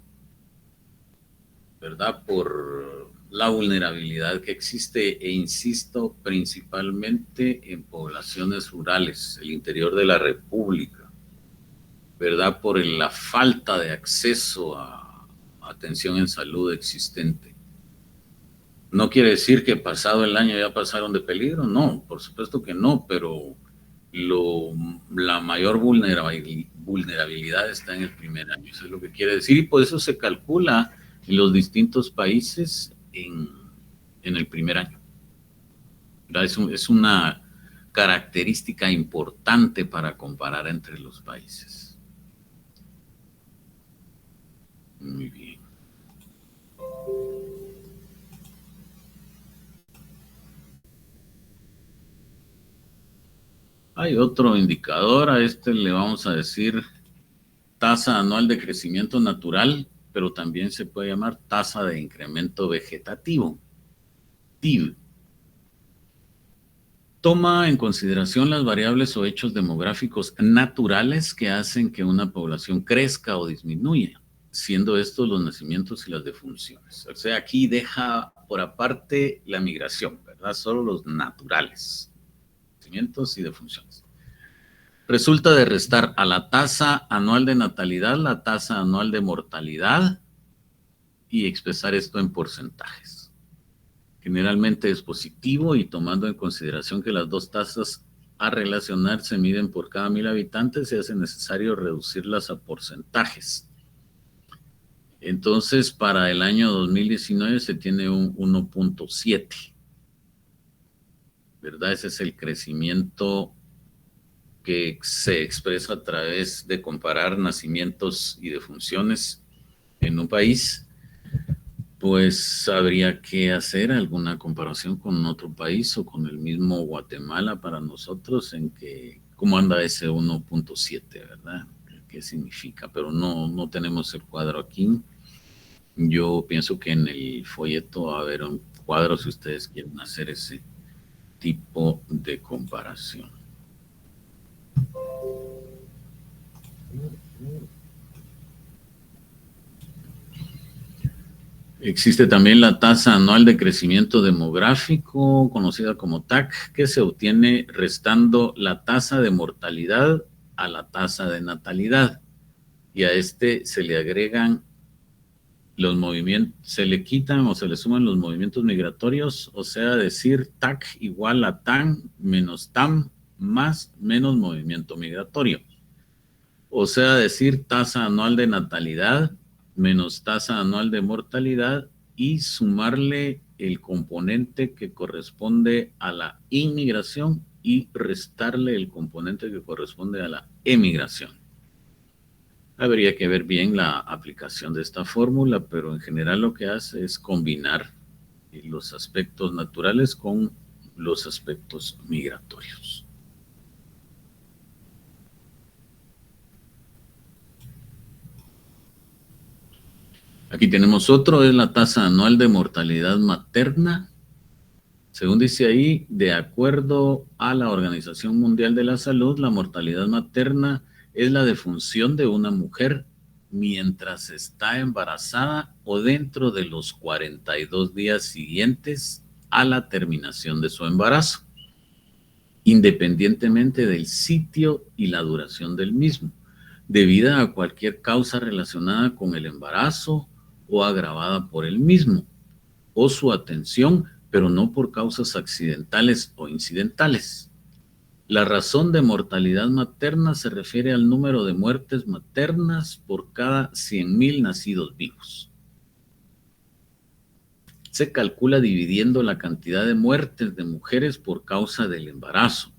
¿verdad? Por la vulnerabilidad que existe, e insisto, principalmente en poblaciones rurales, el interior de la República, ¿verdad? Por la falta de acceso a atención en salud existente. No quiere decir que pasado el año ya pasaron de peligro, no, por supuesto que no, pero la mayor vulnerabilidad está en el primer año, eso es lo que quiere decir, y por eso se calcula en los distintos países en el primer año. Es una característica importante para comparar entre los países. Muy bien. Hay otro indicador, a este le vamos a decir tasa anual de crecimiento natural, pero también se puede llamar tasa de incremento vegetativo, TIV. Toma en consideración las variables o hechos demográficos naturales que hacen que una población crezca o disminuya, siendo estos los nacimientos y las defunciones. O sea, aquí deja por aparte la migración, ¿verdad? Solo los naturales, nacimientos y defunciones. Resulta de restar a la tasa anual de natalidad la tasa anual de mortalidad y expresar esto en porcentajes. Generalmente es positivo, y tomando en consideración que las dos tasas a relacionar se miden por cada 1000 habitantes, se hace necesario reducirlas a porcentajes. Entonces, para el año 2019 se tiene un 1.7, ¿verdad? Ese es el crecimiento que se expresa a través de comparar nacimientos y defunciones en un país. Pues habría que hacer alguna comparación con otro país o con el mismo Guatemala para nosotros, en que cómo anda ese 1.7, ¿verdad? ¿Qué significa? Pero no tenemos el cuadro aquí. Yo pienso que en el folleto va a haber un cuadro si ustedes quieren hacer ese tipo de comparación. Existe también la tasa anual de crecimiento demográfico, conocida como TAC, que se obtiene restando la tasa de mortalidad a la tasa de natalidad. Y a este se le agregan los movimientos, se le quitan o se le suman los movimientos migratorios, o sea, decir TAC igual a TAN menos TAM más menos movimiento migratorio. O sea, decir tasa anual de natalidad menos tasa anual de mortalidad y sumarle el componente que corresponde a la inmigración y restarle el componente que corresponde a la emigración. Habría que ver bien la aplicación de esta fórmula, pero en general lo que hace es combinar los aspectos naturales con los aspectos migratorios. Aquí tenemos otro, es la tasa anual de mortalidad materna. Según dice ahí, de acuerdo a la Organización Mundial de la Salud, la mortalidad materna es la defunción de una mujer mientras está embarazada o dentro de los 42 días siguientes a la terminación de su embarazo, independientemente del sitio y la duración del mismo, debida a cualquier causa relacionada con el embarazo o agravada por el mismo, o su atención, pero no por causas accidentales o incidentales. La razón de mortalidad materna se refiere al número de muertes maternas por cada 100,000 nacidos vivos. Se calcula dividiendo la cantidad de muertes de mujeres por causa del embarazo,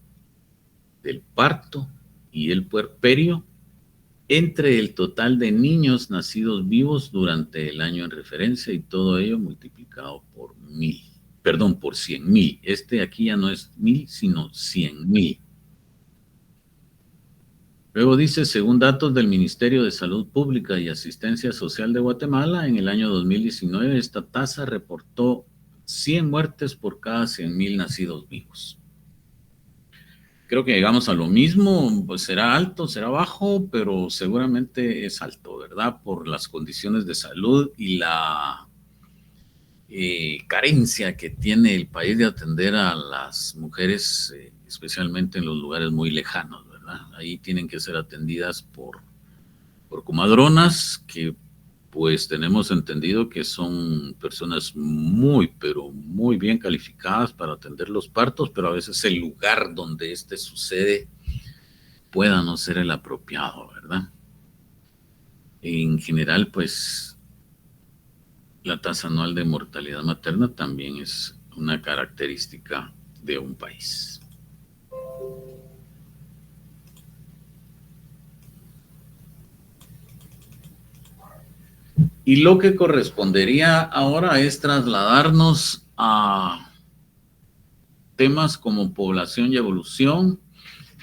del parto y el puerperio entre el total de niños nacidos vivos durante el año en referencia, y todo ello multiplicado por 100,000. Este aquí ya no es 1000, sino 100,000. Luego dice, según datos del Ministerio de Salud Pública y Asistencia Social de Guatemala, en el año 2019 esta tasa reportó 100 muertes por cada 100,000 nacidos vivos. Creo que llegamos a lo mismo, pues será alto, será bajo, pero seguramente es alto, ¿verdad? Por las condiciones de salud y la carencia que tiene el país de atender a las mujeres, especialmente en los lugares muy lejanos, ¿verdad? Ahí tienen que ser atendidas por comadronas que pues tenemos entendido que son personas muy, pero muy bien calificadas para atender los partos, pero a veces el lugar donde este sucede pueda no ser el apropiado, ¿verdad? En general, pues la tasa anual de mortalidad materna también es una característica de un país. Y lo que correspondería ahora es trasladarnos a temas como población y evolución,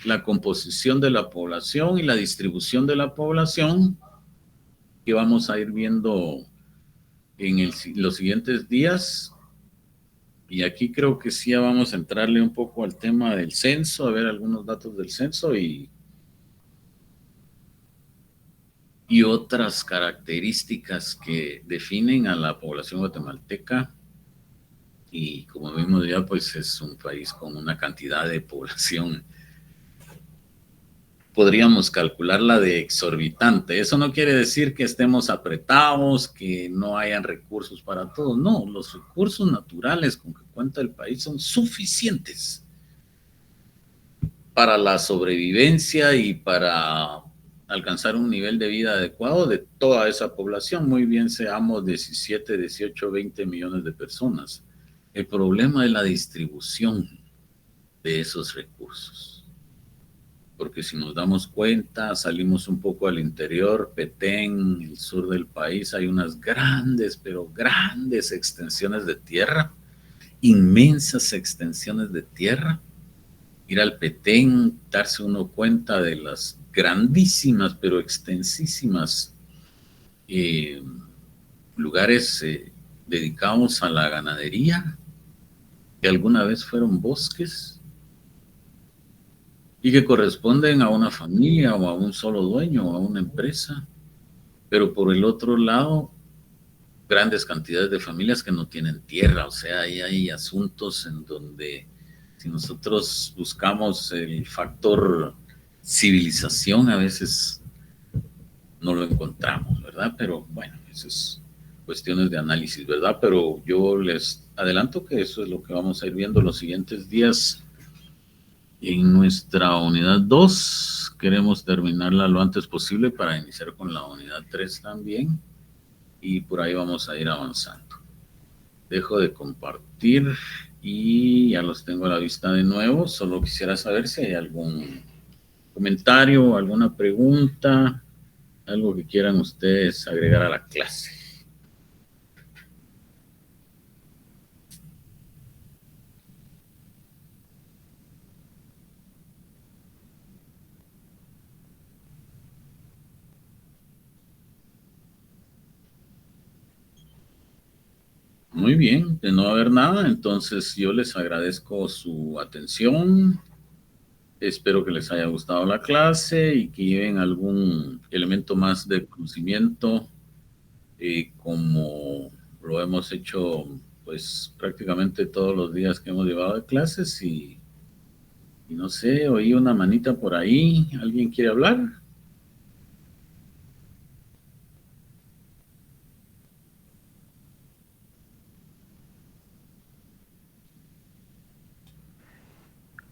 la composición de la población y la distribución de la población, que vamos a ir viendo en los siguientes días. Y aquí creo que sí vamos a entrarle un poco al tema del censo, a ver algunos datos del censo y otras características que definen a la población guatemalteca. Y como vimos ya, pues es un país con una cantidad de población, podríamos calcularla de exorbitante. Eso no quiere decir que estemos apretados, que no hayan recursos para todos. No, los recursos naturales con que cuenta el país son suficientes para la sobrevivencia y para alcanzar un nivel de vida adecuado de toda esa población. Muy bien, seamos 17, 18, 20 millones de personas. El problema es la distribución de esos recursos. Porque si nos damos cuenta, salimos un poco al interior, Petén, el sur del país, hay unas grandes, pero grandes extensiones de tierra, inmensas extensiones de tierra. Ir al Petén, darse uno cuenta de las grandísimas, pero extensísimas lugares dedicados a la ganadería, que alguna vez fueron bosques y que corresponden a una familia o a un solo dueño o a una empresa, pero por el otro lado, grandes cantidades de familias que no tienen tierra. O sea, ahí hay asuntos en donde si nosotros buscamos el factor civilización, a veces no lo encontramos, ¿verdad? Pero bueno, eso es cuestiones de análisis, ¿verdad? Pero yo les adelanto que eso es lo que vamos a ir viendo los siguientes días en nuestra unidad 2. Queremos terminarla lo antes posible para iniciar con la unidad 3 también, y por ahí vamos a ir avanzando. Dejo de compartir y ya los tengo a la vista de nuevo. Solo quisiera saber si hay algún comentario, alguna pregunta, algo que quieran ustedes agregar a la clase. Muy bien, de no haber nada, entonces yo les agradezco su atención. Espero que les haya gustado la clase y que lleven algún elemento más de conocimiento, como lo hemos hecho pues prácticamente todos los días que hemos llevado de clases. Y no sé, oí una manita por ahí. ¿Alguien quiere hablar?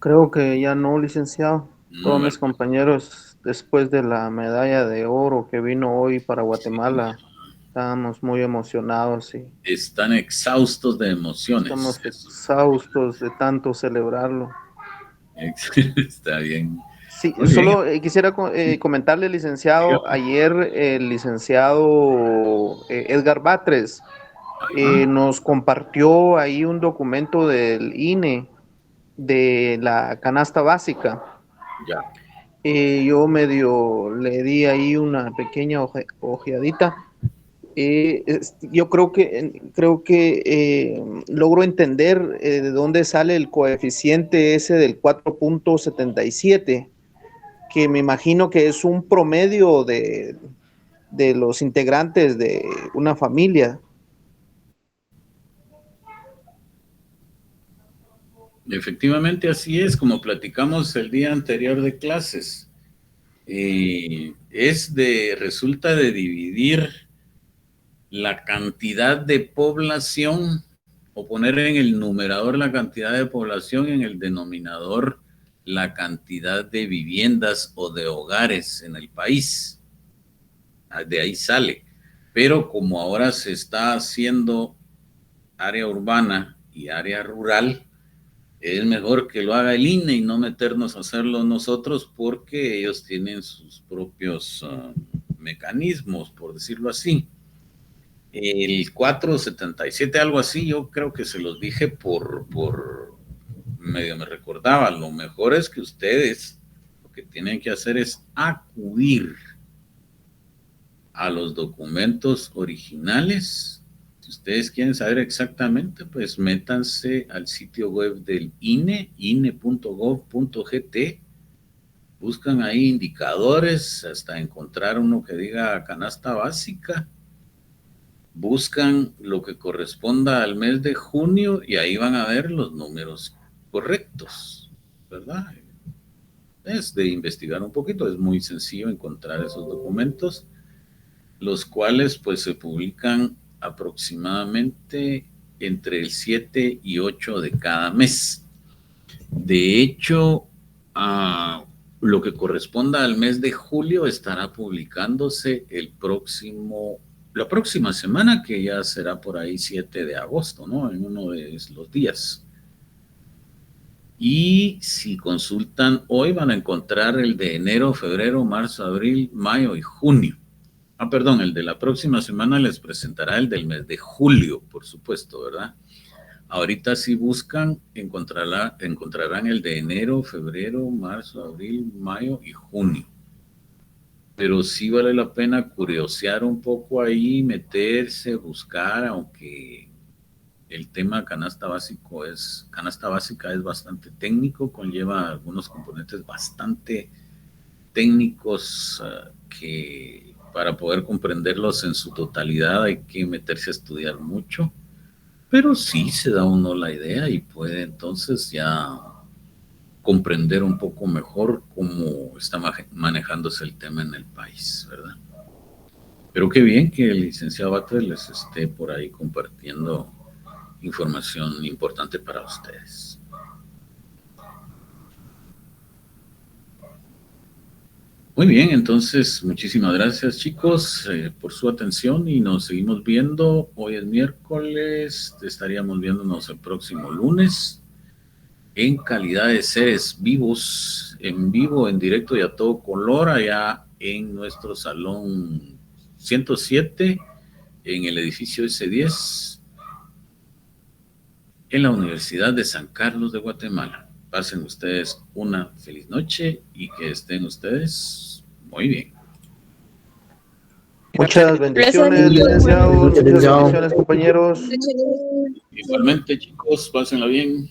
Creo que ya no, licenciado. No, Todos mis compañeros, después de la medalla de oro que vino hoy para Guatemala, sí, estábamos muy emocionados y están exhaustos de emociones. estamos exhaustos de tanto celebrarlo. Está bien. Sí, Muy bien. solo quisiera comentarle, licenciado, ayer el licenciado Edgar Batres nos compartió ahí un documento del INE de la canasta básica. Ya. Yo medio le di ahí una pequeña ojeadita. Yo creo que logro entender de dónde sale el coeficiente ese del 4.77, que me imagino que es un promedio de los integrantes de una familia. Efectivamente, así es, como platicamos el día anterior de clases. Resulta de dividir la cantidad de población, o poner en el numerador la cantidad de población, en el denominador la cantidad de viviendas o de hogares en el país. De ahí sale. Pero como ahora se está haciendo área urbana y área rural, es mejor que lo haga el INE y no meternos a hacerlo nosotros, porque ellos tienen sus propios mecanismos, por decirlo así. El 477, algo así, yo creo que se los dije por medio me recordaba. Lo mejor es que ustedes lo que tienen que hacer es acudir a los documentos originales. Si ustedes quieren saber exactamente, pues métanse al sitio web del INE, ine.gov.gt, buscan ahí indicadores hasta encontrar uno que diga canasta básica, buscan lo que corresponda al mes de junio y ahí van a ver los números correctos, ¿verdad? Es de investigar un poquito, es muy sencillo encontrar esos documentos, los cuales pues se publican aproximadamente entre el 7 y 8 de cada mes. De hecho, lo que corresponda al mes de julio estará publicándose la próxima semana, que ya será por ahí 7 de agosto, ¿no? En uno de los días. Y si consultan hoy van a encontrar el de enero, febrero, marzo, abril, mayo y junio. Perdón, el de la próxima semana les presentará el del mes de julio, por supuesto, ¿verdad? Ahorita si buscan, encontrarán el de enero, febrero, marzo, abril, mayo y junio. Pero sí vale la pena curiosear un poco ahí, meterse, buscar, aunque el tema canasta básica es bastante técnico, conlleva algunos componentes bastante técnicos que para poder comprenderlos en su totalidad hay que meterse a estudiar mucho, pero sí se da uno la idea y puede entonces ya comprender un poco mejor cómo está manejándose el tema en el país, ¿verdad? Pero qué bien que el licenciado Batres les esté por ahí compartiendo información importante para ustedes. Muy bien, entonces muchísimas gracias chicos por su atención y nos seguimos viendo. Hoy es miércoles, estaríamos viéndonos el próximo lunes en calidad de seres vivos, en vivo, en directo y a todo color, allá en nuestro salón 107, en el edificio S10, en la Universidad de San Carlos de Guatemala. Pasen ustedes una feliz noche y que estén ustedes muy bien. Muchas bendiciones, licenciado. Muchas bendiciones, compañeros. Igualmente, chicos, pásenla bien.